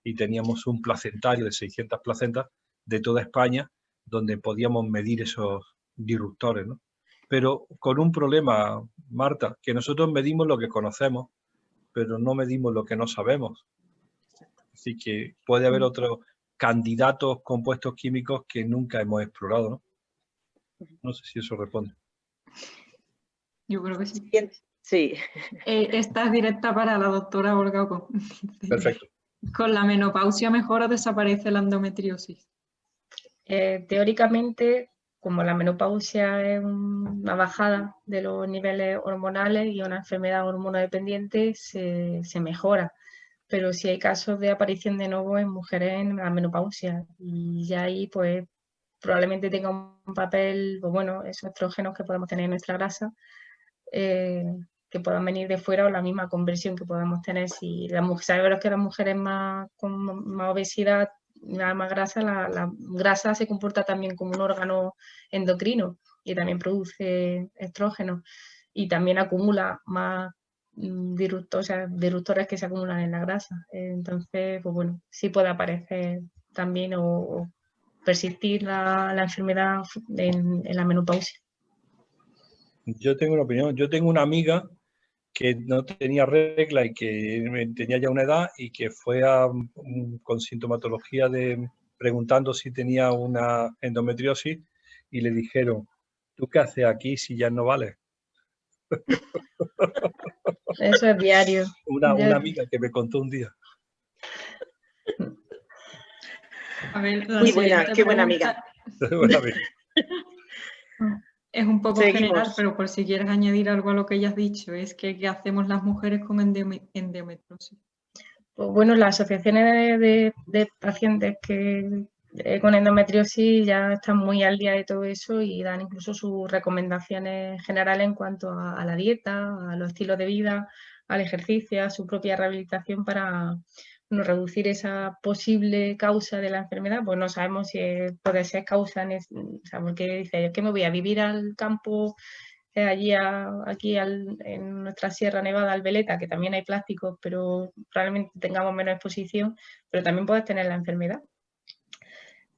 Y teníamos un placentario de 600 placentas de toda España donde podíamos medir esos disruptores, ¿no? Pero con un problema, Marta, que nosotros medimos lo que conocemos, pero no medimos lo que no sabemos. Así que puede haber otros candidatos compuestos químicos que nunca hemos explorado, ¿no? No sé si eso responde. Yo creo que sí. Sí. Esta es directa para la doctora Olga Ocon. Perfecto. ¿Con la menopausia mejora o desaparece la endometriosis? Teóricamente, como la menopausia es una bajada de los niveles hormonales y una enfermedad hormonodependiente, se mejora. Pero sí hay casos de aparición de nuevo en mujeres en la menopausia y ya ahí pues probablemente tenga un papel, pues bueno, esos estrógenos que podemos tener en nuestra grasa, que puedan venir de fuera o la misma conversión que podamos tener. Si sabemos que las mujeres con más obesidad, más grasa, la grasa se comporta también como un órgano endocrino y también produce estrógenos y también acumula más disruptores que se acumulan en la grasa. Entonces, pues bueno, sí puede aparecer también o persistir la enfermedad en la menopausia. Yo tengo una opinión. Yo tengo una amiga que no tenía regla y que tenía ya una edad y que fue con sintomatología preguntando si tenía una endometriosis y le dijeron, ¿tú qué haces aquí si ya no vales? Eso es diario. Una amiga que me contó un día. A ver, la Muy buena, siguiente qué buena pregunta amiga. es un poco Seguimos. general, pero por si quieres añadir algo a lo que ya has dicho, es que ¿qué hacemos las mujeres con endometriosis? Pues bueno, las asociaciones de pacientes que con endometriosis ya están muy al día de todo eso y dan incluso sus recomendaciones generales en cuanto a la dieta, a los estilos de vida, al ejercicio, a su propia rehabilitación para bueno, reducir esa posible causa de la enfermedad. Pues no sabemos si puede ser causa, o sea, porque dice, es que me voy a vivir al campo allí aquí en nuestra Sierra Nevada, Albeleta, que también hay plásticos, pero probablemente tengamos menos exposición, pero también puedes tener la enfermedad.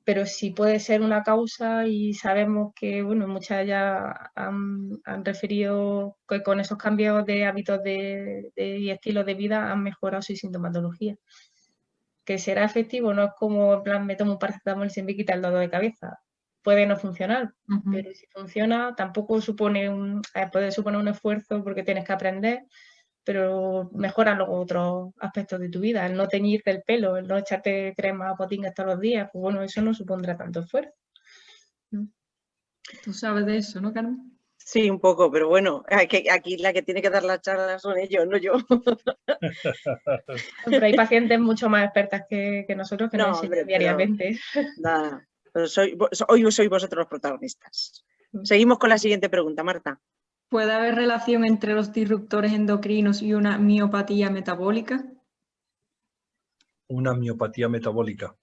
Pero sí puede ser una causa y sabemos que, bueno, muchas ya han referido que con esos cambios de hábitos y estilos de vida han mejorado su sintomatología. Que será efectivo, no es como en plan me tomo un paracetamol y se me quita el dolor de cabeza. Puede no funcionar, pero si funciona tampoco puede suponer un esfuerzo porque tienes que aprender, pero mejora luego otros aspectos de tu vida. El no teñirte el pelo, el no echarte crema o potingas todos los días, pues bueno, eso no supondrá tanto esfuerzo. Tú sabes de eso, ¿no, Carmen? Sí, un poco, pero bueno, aquí la que tiene que dar la charla son ellos, no yo. Pero hay pacientes mucho más expertas que nosotros que nos No, enseñan hombre, diariamente. nada, pero hoy sois vosotros los protagonistas. Seguimos con la siguiente pregunta, Marta. ¿Puede haber relación entre los disruptores endocrinos y una miopatía metabólica? Una miopatía metabólica.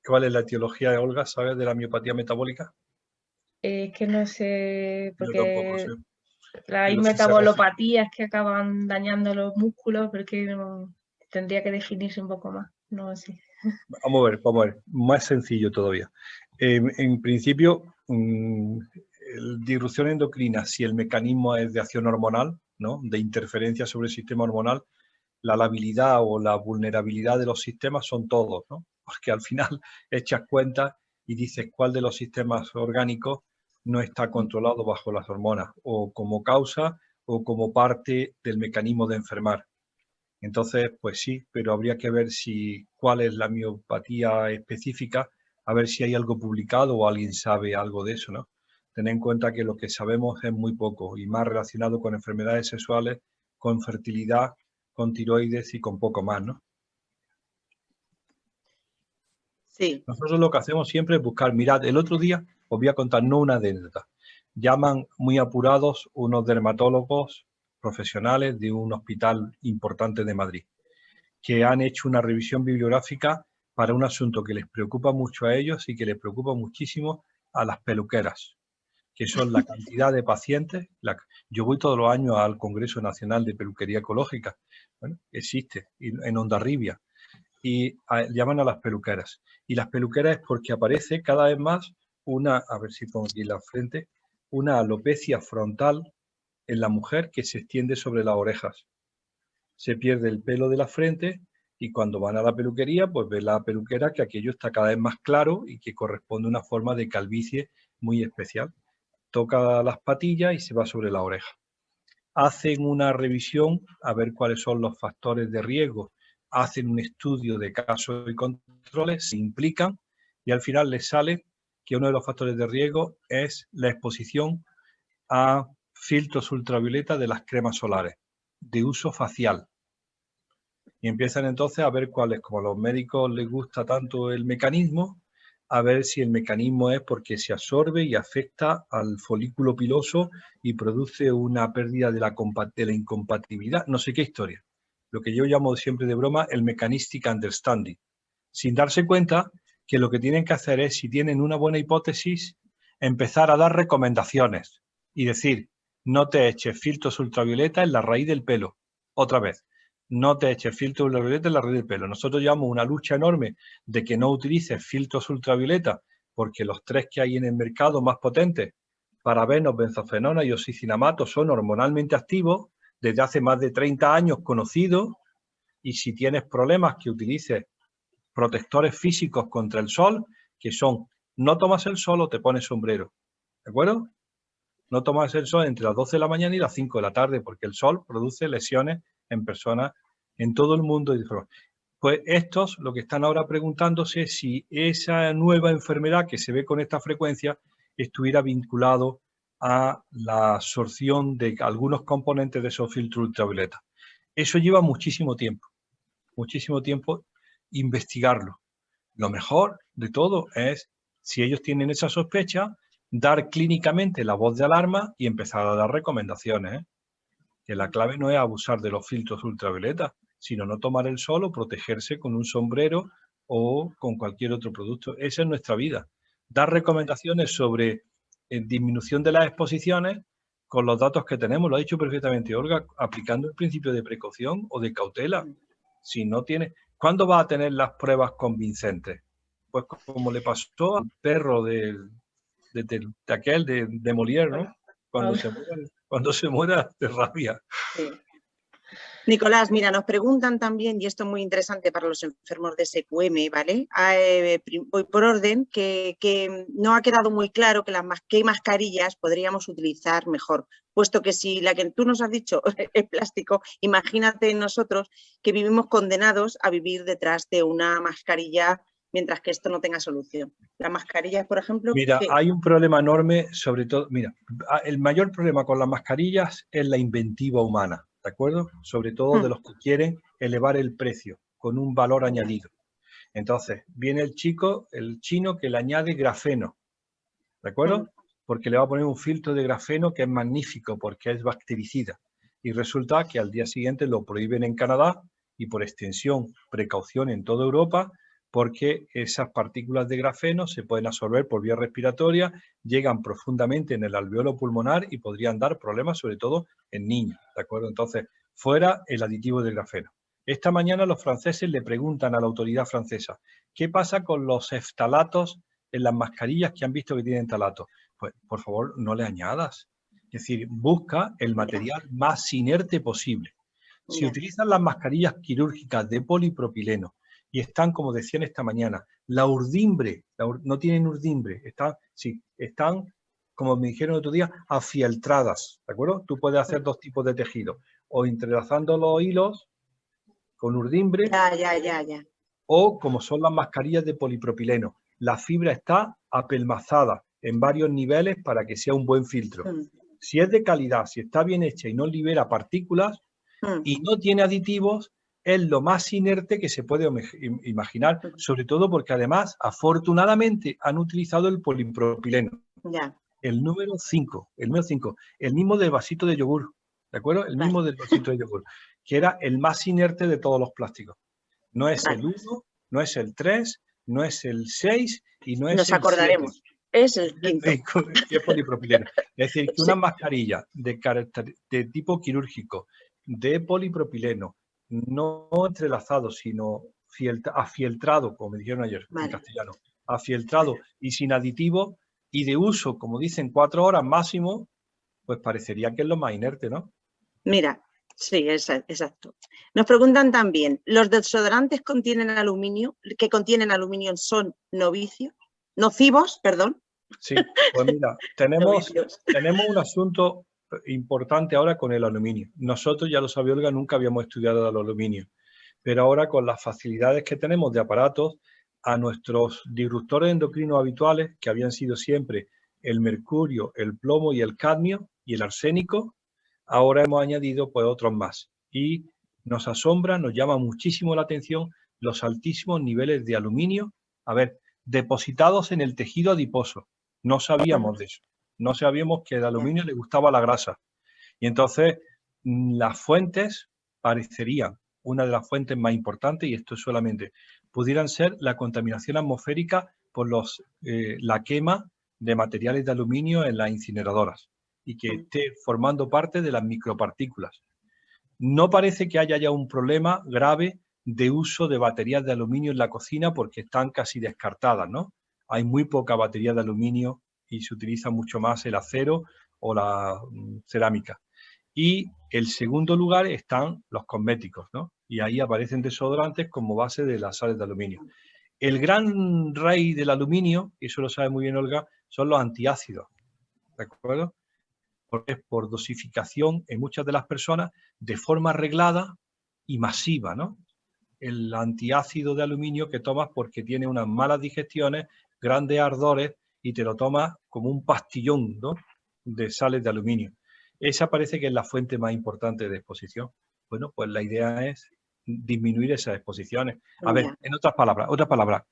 ¿Cuál es la etiología de Olga? ¿Sabes de la miopatía metabólica? Es que no sé, Yo tampoco porque sé. hay Pero sí se metabolopatías que acaban dañando los músculos, porque tendría que definirse un poco más, no sé. Vamos a ver, más sencillo todavía. En principio, disrupción endocrina, si el mecanismo es de acción hormonal, ¿no? De interferencia sobre el sistema hormonal, la labilidad o la vulnerabilidad de los sistemas son todos, ¿no? Porque al final echas cuentas y dices cuál de los sistemas orgánicos no está controlado bajo las hormonas, o como causa o como parte del mecanismo de enfermar. Entonces, pues sí, pero habría que ver cuál es la miopatía específica, a ver si hay algo publicado o alguien sabe algo de eso, ¿no? Ten en cuenta que lo que sabemos es muy poco y más relacionado con enfermedades sexuales, con fertilidad, con tiroides y con poco más, ¿no? Sí. Nosotros lo que hacemos siempre es buscar, mirad, el otro día os voy a contar, no una anécdota, llaman muy apurados unos dermatólogos profesionales de un hospital importante de Madrid, que han hecho una revisión bibliográfica para un asunto que les preocupa mucho a ellos y que les preocupa muchísimo a las peluqueras, que son la cantidad de pacientes. Yo voy todos los años al Congreso Nacional de Peluquería Ecológica, bueno, existe, en Hondarribia, y llaman a las peluqueras. Y las peluqueras es porque aparece cada vez más a ver si pongo aquí en la frente, una alopecia frontal en la mujer que se extiende sobre las orejas. Se pierde el pelo de la frente y cuando van a la peluquería, pues ve la peluquera que aquello está cada vez más claro y que corresponde a una forma de calvicie muy especial. Toca las patillas y se va sobre la oreja. Hacen una revisión a ver cuáles son los factores de riesgo, hacen un estudio de casos y controles, se implican y al final les sale que uno de los factores de riesgo es la exposición a filtros ultravioleta de las cremas solares de uso facial. Y empiezan entonces a ver cuáles, como a los médicos les gusta tanto el mecanismo, a ver si el mecanismo es porque se absorbe y afecta al folículo piloso y produce una pérdida de la incompatibilidad, no sé qué historia. Lo que yo llamo siempre de broma el mechanistic understanding. Sin darse cuenta que lo que tienen que hacer es, si tienen una buena hipótesis, empezar a dar recomendaciones y decir, no te eches filtros ultravioleta en la raíz del pelo. Otra vez, no te eches filtros ultravioleta en la raíz del pelo. Nosotros llevamos una lucha enorme de que no utilices filtros ultravioleta porque los 3 que hay en el mercado más potentes, parabenos, benzofenona y oxicinamato, son hormonalmente activos, desde hace más de 30 años conocido, y si tienes problemas que utilices protectores físicos contra el sol, que son, no tomas el sol o te pones sombrero, ¿de acuerdo? No tomas el sol entre las 12 de la mañana y las 5 de la tarde, porque el sol produce lesiones en personas en todo el mundo. Pues estos lo que están ahora preguntándose es si esa nueva enfermedad que se ve con esta frecuencia estuviera vinculado a la absorción de algunos componentes de esos filtros ultravioleta. Eso lleva muchísimo tiempo investigarlo. Lo mejor de todo es, si ellos tienen esa sospecha, dar clínicamente la voz de alarma y empezar a dar recomendaciones, ¿eh? Que la clave no es abusar de los filtros ultravioleta, sino no tomar el sol o protegerse con un sombrero o con cualquier otro producto. Esa es nuestra vida. Dar recomendaciones sobre disminución de las exposiciones con los datos que tenemos, lo ha dicho perfectamente Olga, aplicando el principio de precaución o de cautela. Si no tiene, ¿cuándo va a tener las pruebas convincentes? Pues como le pasó al perro de Molière, ¿no? Cuando se muera de rabia. Sí. Nicolás, mira, nos preguntan también, y esto es muy interesante para los enfermos de SQM, ¿vale? Voy por orden, que no ha quedado muy claro qué mascarillas podríamos utilizar mejor, puesto que si la que tú nos has dicho es plástico, imagínate nosotros que vivimos condenados a vivir detrás de una mascarilla mientras que esto no tenga solución. Las mascarillas, por ejemplo... Mira, hay un problema enorme, sobre todo, mira, el mayor problema con las mascarillas es la inventiva humana, ¿de acuerdo? Sobre todo de los que quieren elevar el precio con un valor añadido. Entonces, viene el chino que le añade grafeno, ¿de acuerdo? Porque le va a poner un filtro de grafeno que es magnífico porque es bactericida. Y resulta que al día siguiente lo prohíben en Canadá y por extensión, precaución en toda Europa, porque esas partículas de grafeno se pueden absorber por vía respiratoria, llegan profundamente en el alveolo pulmonar y podrían dar problemas, sobre todo en niños, ¿de acuerdo? Entonces, fuera el aditivo de grafeno. Esta mañana los franceses le preguntan a la autoridad francesa, ¿qué pasa con los eftalatos en las mascarillas que han visto que tienen ftalatos? Pues, por favor, no le añadas. Es decir, busca el material más inerte posible. Si utilizan las mascarillas quirúrgicas de polipropileno, y están, como decían esta mañana, la urdimbre, no tienen urdimbre, están, como me dijeron el otro día, afieltradas, ¿de acuerdo? Tú puedes hacer dos tipos de tejido, o entrelazando los hilos con urdimbre, o como son las mascarillas de polipropileno, la fibra está apelmazada en varios niveles para que sea un buen filtro. Si es de calidad, si está bien hecha y no libera partículas y no tiene aditivos, es lo más inerte que se puede imaginar, sobre todo porque además, afortunadamente, han utilizado el polipropileno. El número 5, el mismo del vasito de yogur, ¿de acuerdo? El mismo del vasito de yogur, que era el más inerte de todos los plásticos. No es el 1, no es el 3, no es el 6 y no es Nos el acordaremos. 7. Es el quinto. Que es polipropileno. Es decir, que una mascarilla de tipo quirúrgico, de polipropileno, no entrelazado, sino afieltrado, como me dijeron ayer en castellano, afieltrado y sin aditivo y de uso, como dicen, 4 horas máximo, pues parecería que es lo más inerte, ¿no? Mira, sí, exacto. Nos preguntan también, ¿los desodorantes que contienen aluminio son nocivos, perdón? Sí, pues mira, tenemos un asunto importante ahora con el aluminio. Nosotros, ya lo sabía Olga, nunca habíamos estudiado el aluminio, pero ahora con las facilidades que tenemos de aparatos, a nuestros disruptores endocrinos habituales, que habían sido siempre el mercurio, el plomo y el cadmio y el arsénico, ahora hemos añadido pues otros más. Y nos asombra, nos llama muchísimo la atención los altísimos niveles de aluminio, depositados en el tejido adiposo. No sabíamos de eso. No sabíamos que el aluminio le gustaba la grasa. Y entonces las fuentes parecerían, una de las fuentes más importantes, y esto es solamente, pudieran ser la contaminación atmosférica por la quema de materiales de aluminio en las incineradoras y que esté formando parte de las micropartículas. No parece que haya ya un problema grave de uso de baterías de aluminio en la cocina porque están casi descartadas, ¿no? Hay muy poca batería de aluminio y se utiliza mucho más el acero o la cerámica. Y el segundo lugar están los cosméticos, ¿no? Y ahí aparecen desodorantes como base de las sales de aluminio. El gran rey del aluminio, y eso lo sabe muy bien Olga, son los antiácidos, ¿de acuerdo? Porque es por dosificación en muchas de las personas de forma reglada y masiva, ¿no? El antiácido de aluminio que tomas porque tiene unas malas digestiones, grandes ardores y te lo tomas como un pastillón, ¿no? De sales de aluminio. Esa parece que es la fuente más importante de exposición. Bueno, pues la idea es disminuir esas exposiciones. A ver, en otras palabras,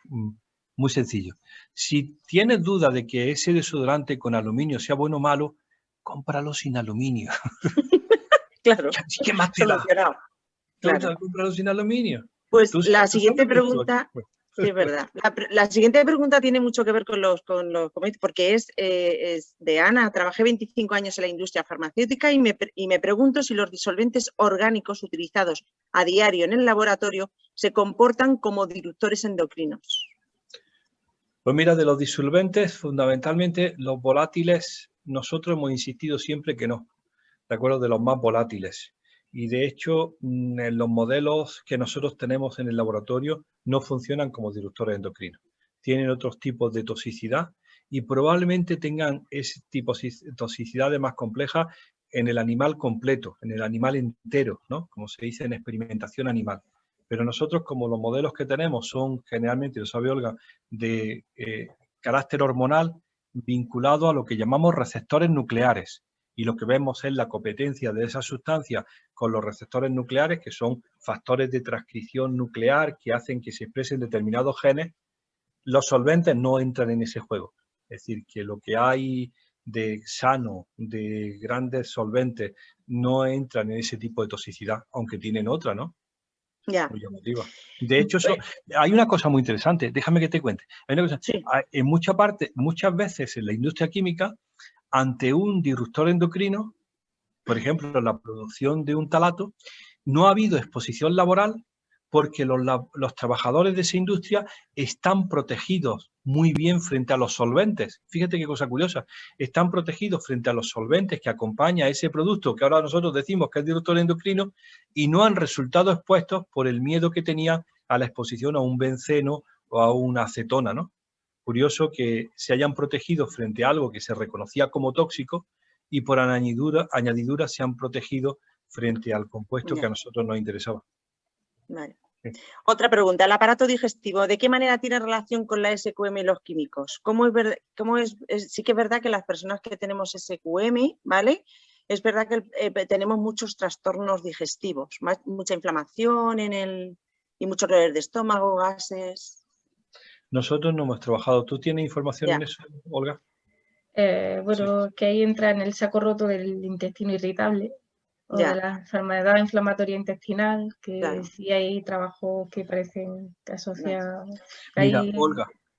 muy sencillo. Si tienes duda de que ese desodorante con aluminio sea bueno o malo, cómpralo sin aluminio. Claro, ¿Qué más te da? Claro. Cómpralo sin aluminio. Pues la siguiente pregunta, Pues. sí, es verdad. La siguiente pregunta tiene mucho que ver con los cosméticos, porque es de Ana. Trabajé 25 años en la industria farmacéutica y me pregunto si los disolventes orgánicos utilizados a diario en el laboratorio se comportan como disruptores endocrinos. Pues mira, de los disolventes, fundamentalmente los volátiles, nosotros hemos insistido siempre que no, ¿de acuerdo? De los más volátiles. Y de hecho, en los modelos que nosotros tenemos en el laboratorio no funcionan como disruptores endocrinos. Tienen otros tipos de toxicidad y probablemente tengan ese tipo de toxicidades más complejas en el animal completo, en el animal entero, ¿no? Como se dice en experimentación animal. Pero nosotros, como los modelos que tenemos son generalmente, lo sabe Olga, de carácter hormonal vinculado a lo que llamamos receptores nucleares. Y lo que vemos es la competencia de esa sustancia con los receptores nucleares, que son factores de transcripción nuclear que hacen que se expresen determinados genes. Los solventes no entran en ese juego. Es decir, que lo que hay de sano, de grandes solventes, no entran en ese tipo de toxicidad, aunque tienen otra, ¿no? Ya. Muy llamativa. De hecho, hay una cosa muy interesante, déjame que te cuente. Hay una cosa, sí. En muchas veces en la industria química, ante un disruptor endocrino, por ejemplo, la producción de un talato, no ha habido exposición laboral porque los trabajadores de esa industria están protegidos muy bien frente a los solventes. Fíjate qué cosa curiosa. Están protegidos frente a los solventes que acompaña ese producto que ahora nosotros decimos que es disruptor endocrino y no han resultado expuestos por el miedo que tenían a la exposición a un benceno o a una acetona, ¿no? Curioso que se hayan protegido frente a algo que se reconocía como tóxico y por añadidura se han protegido frente al compuesto que a nosotros nos interesaba. Vale. Sí. Otra pregunta, el aparato digestivo, ¿de qué manera tiene relación con la SQM y los químicos? Sí que es verdad que las personas que tenemos SQM, ¿vale? Es verdad que tenemos muchos trastornos digestivos, mucha inflamación y mucho dolor de estómago, gases. Nosotros no hemos trabajado. ¿Tú tienes información en eso, Olga? Bueno, sí. Que ahí entra en el saco roto del intestino irritable o de la enfermedad inflamatoria intestinal, que sí hay trabajos que parecen que asocian... Mira,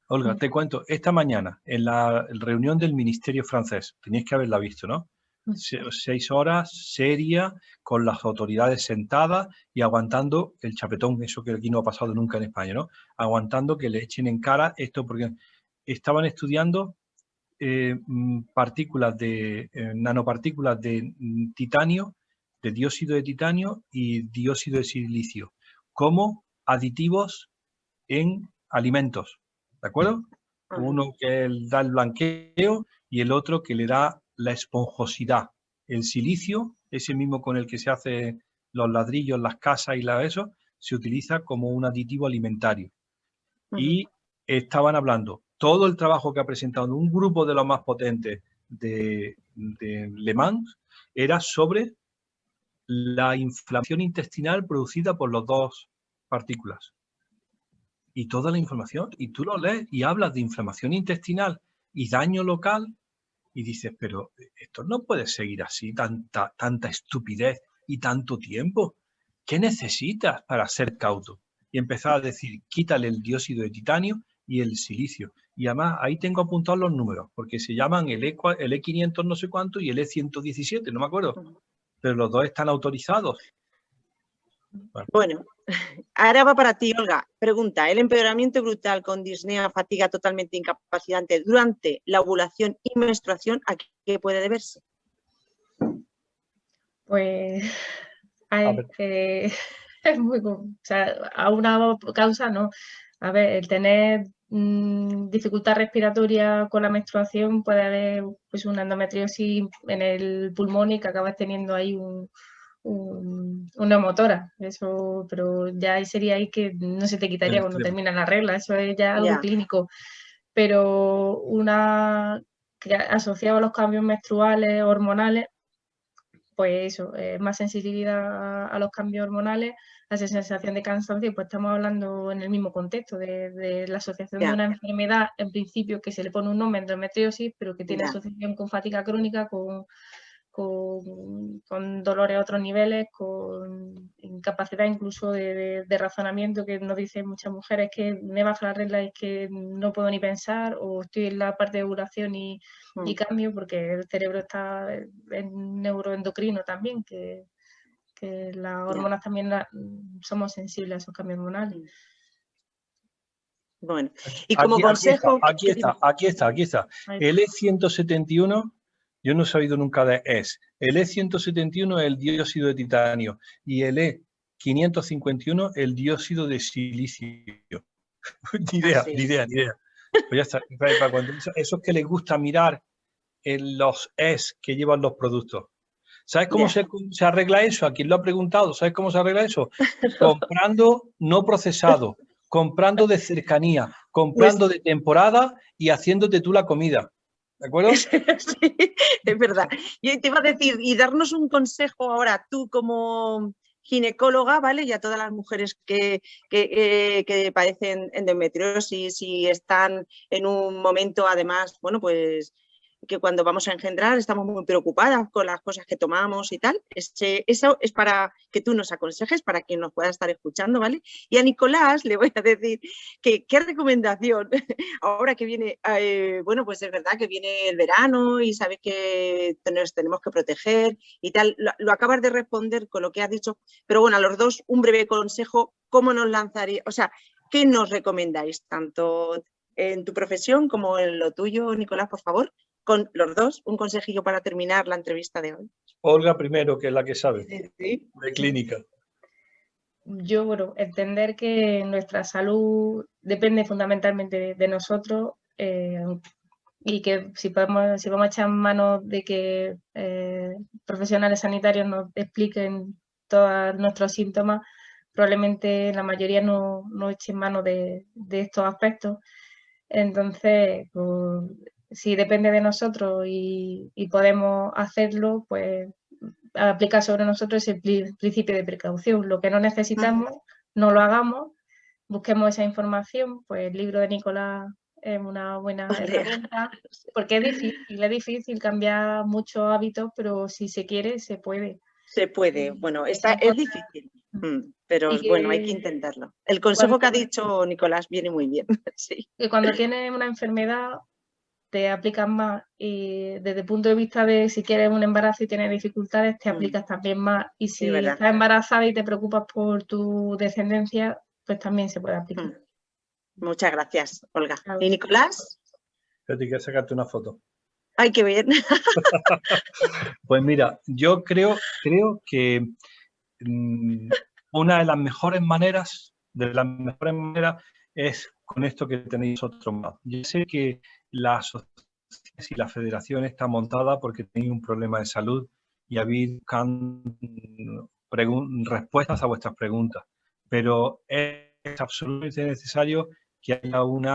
Olga, te cuento, esta mañana en la reunión del Ministerio francés, teníais que haberla visto, ¿no? 6 horas, seria, con las autoridades sentadas y aguantando el chapetón, eso que aquí no ha pasado nunca en España, ¿no? Aguantando que le echen en cara esto, porque estaban estudiando nanopartículas de titanio, de dióxido de titanio y dióxido de silicio, como aditivos en alimentos, ¿de acuerdo? Uno que da el blanqueo y el otro que le da la esponjosidad. El silicio, ese mismo con el que se hacen los ladrillos, las casas y eso, se utiliza como un aditivo alimentario. Y estaban hablando, todo el trabajo que ha presentado un grupo de los más potentes de Le Mans era sobre la inflamación intestinal producida por las dos partículas. Y toda la información, y tú lo lees y hablas de inflamación intestinal y daño local y dices, pero esto no puede seguir así, tanta estupidez y tanto tiempo. ¿Qué necesitas para ser cauto? Y empezaba a decir, quítale el dióxido de titanio y el silicio. Y además ahí tengo apuntados los números, porque se llaman el E500 no sé cuánto y el E117, no me acuerdo. Pero los dos están autorizados. Bueno, ahora va para ti, Olga. Pregunta, ¿el empeoramiento brutal con disnea, fatiga totalmente incapacitante durante la ovulación y menstruación, a qué puede deberse? Pues A ver. es muy, o sea, a una causa no. A ver, el tener dificultad respiratoria con la menstruación, puede haber pues una endometriosis en el pulmón y que acabas teniendo ahí una motora. Eso, pero ya ahí sería ahí que no se te quitaría cuando termina la regla, eso es ya algo clínico. Pero una que asociado a los cambios menstruales, hormonales, pues eso, más sensibilidad a los cambios hormonales, la sensación de cansancio, pues estamos hablando en el mismo contexto de la asociación de una enfermedad, en principio, que se le pone un nombre, endometriosis, pero que tiene asociación con fatiga crónica, con dolores a otros niveles, con incapacidad incluso de razonamiento, que nos dicen muchas mujeres que me baja la regla y es que no puedo ni pensar, o estoy en la parte de ovulación y cambio, porque el cerebro está en neuroendocrino también, que las hormonas también somos sensibles a esos cambios hormonales. Bueno, y como consejo... Aquí está. El E171, yo no he sabido nunca de ES. El E171 es el dióxido de titanio y el E551 el dióxido de silicio. Ni idea. Pues ya está. Esos que les gusta mirar en los ES que llevan los productos. ¿Sabes cómo se arregla eso? ¿A quién lo ha preguntado? ¿Sabes cómo se arregla eso? Comprando no procesado, comprando de cercanía, comprando de temporada y haciéndote tú la comida. ¿De acuerdo? Sí, es verdad. Yo te iba a decir, y darnos un consejo ahora, tú como ginecóloga, ¿vale? Y a todas las mujeres que padecen endometriosis y están en un momento, además, bueno, pues que cuando vamos a engendrar estamos muy preocupadas con las cosas que tomamos y tal. Eso es para que tú nos aconsejes, para quien nos pueda estar escuchando, ¿vale? Y a Nicolás le voy a decir que qué recomendación, ahora que viene, bueno, pues es verdad que viene el verano y sabes que nos tenemos que proteger y tal. Lo acabas de responder con lo que has dicho, pero bueno, a los dos un breve consejo, ¿cómo nos lanzaría? O sea, ¿qué nos recomendáis? Tanto en tu profesión como en lo tuyo, Nicolás, por favor. Con los dos, un consejillo para terminar la entrevista de hoy. Olga primero, que es la que sabe, de clínica. Yo, bueno, entender que nuestra salud depende fundamentalmente de nosotros y que si vamos a echar mano de que profesionales sanitarios nos expliquen todos nuestros síntomas, probablemente la mayoría no echen mano de estos aspectos. Entonces, pues, si depende de nosotros y podemos hacerlo, pues aplicar sobre nosotros ese principio de precaución. Lo que no necesitamos, no lo hagamos, busquemos esa información, pues el libro de Nicolás es una buena herramienta, porque es difícil cambiar muchos hábitos, pero si se quiere, se puede. Se puede, bueno, es difícil, pero bueno, hay que intentarlo. El consejo que ha dicho Nicolás viene muy bien, sí. Que cuando tienes una enfermedad te aplicas más y desde el punto de vista de si quieres un embarazo y tienes dificultades, te aplicas también más. Y si estás embarazada y te preocupas por tu descendencia, pues también se puede aplicar. Muchas gracias, Olga. ¿Y Nicolás? Yo te quiero sacarte una foto. ¡Ay, qué bien! Pues mira, yo creo que una de las mejores maneras es con esto que tenéis otro más. Yo sé que la asociación y la federación está montada porque tenéis un problema de salud y habéis buscando respuestas a vuestras preguntas, pero es absolutamente necesario que haya un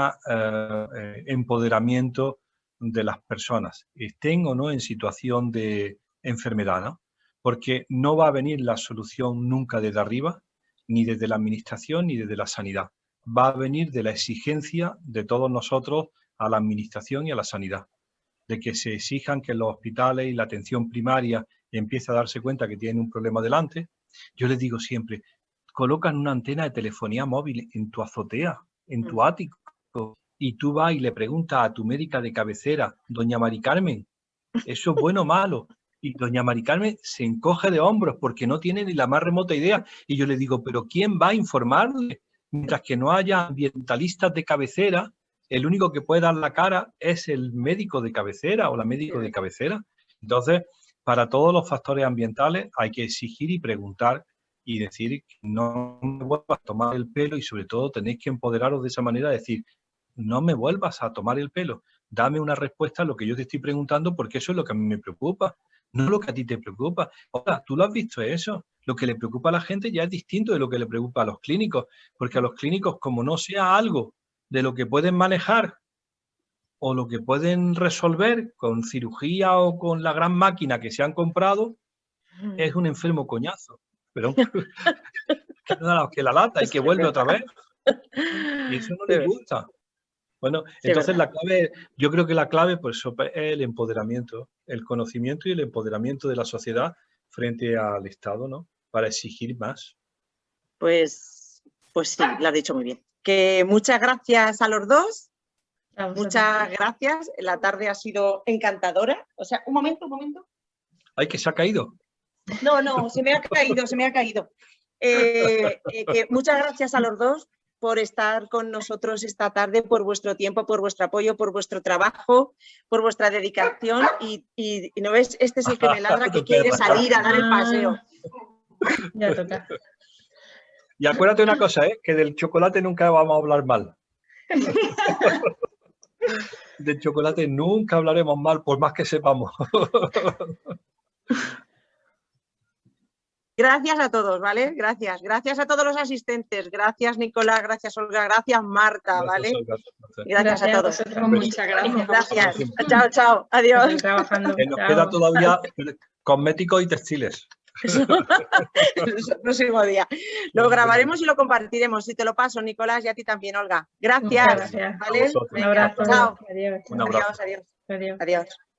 empoderamiento de las personas, estén o no en situación de enfermedad, ¿no? Porque no va a venir la solución nunca desde arriba, ni desde la administración, ni desde la sanidad. Va a venir de la exigencia de todos nosotros a la administración y a la sanidad, de que se exijan que los hospitales y la atención primaria empiece a darse cuenta que tienen un problema delante. Yo les digo siempre, colocan una antena de telefonía móvil en tu azotea, en tu ático, y tú vas y le preguntas a tu médica de cabecera, doña Mari Carmen, ¿eso es bueno o malo? Y doña Mari Carmen se encoge de hombros porque no tiene ni la más remota idea. Y yo le digo, ¿pero quién va a informarle? Mientras que no haya ambientalistas de cabecera, el único que puede dar la cara es el médico de cabecera o la médica de cabecera. Entonces, para todos los factores ambientales hay que exigir y preguntar y decir que no me vuelvas a tomar el pelo, y sobre todo tenéis que empoderaros de esa manera, decir, no me vuelvas a tomar el pelo, dame una respuesta a lo que yo te estoy preguntando, porque eso es lo que a mí me preocupa, no lo que a ti te preocupa. Ahora, tú lo has visto eso, lo que le preocupa a la gente ya es distinto de lo que le preocupa a los clínicos, porque a los clínicos, como no sea algo de lo que pueden manejar o lo que pueden resolver con cirugía o con la gran máquina que se han comprado, es un enfermo coñazo. Pero que la lata y que vuelve otra vez. Y eso no les gusta. Bueno, entonces la clave, yo creo que la clave pues, es el empoderamiento, el conocimiento y el empoderamiento de la sociedad frente al Estado, ¿no? Para exigir más. Pues sí, lo has dicho muy bien. Que muchas gracias a los dos. Muchas gracias. La tarde ha sido encantadora. O sea, un momento. Ay, que se ha caído. No, se me ha caído. Que muchas gracias a los dos por estar con nosotros esta tarde, por vuestro tiempo, por vuestro apoyo, por vuestro trabajo, por vuestra dedicación. Y ¿no ves? Este es el que me ladra, que quiere salir a dar el paseo. Ya toca. Y acuérdate una cosa, que del chocolate nunca vamos a hablar mal. Del chocolate nunca hablaremos mal, por más que sepamos. Gracias a todos, ¿vale? Gracias. Gracias a todos los asistentes. Gracias, Nicolás. Gracias, Olga. Gracias, Marta, ¿vale? Gracias a todos. Muchas gracias. Gracias. Chao. Adiós. Trabajando. Nos queda todavía cosméticos y textiles. Eso el próximo día. Lo grabaremos y lo compartiremos. Si te lo paso, Nicolás, y a ti también, Olga. Gracias. Gracias. ¿Vale? Un abrazo. Chao. Adiós. Un abrazo. Adiós.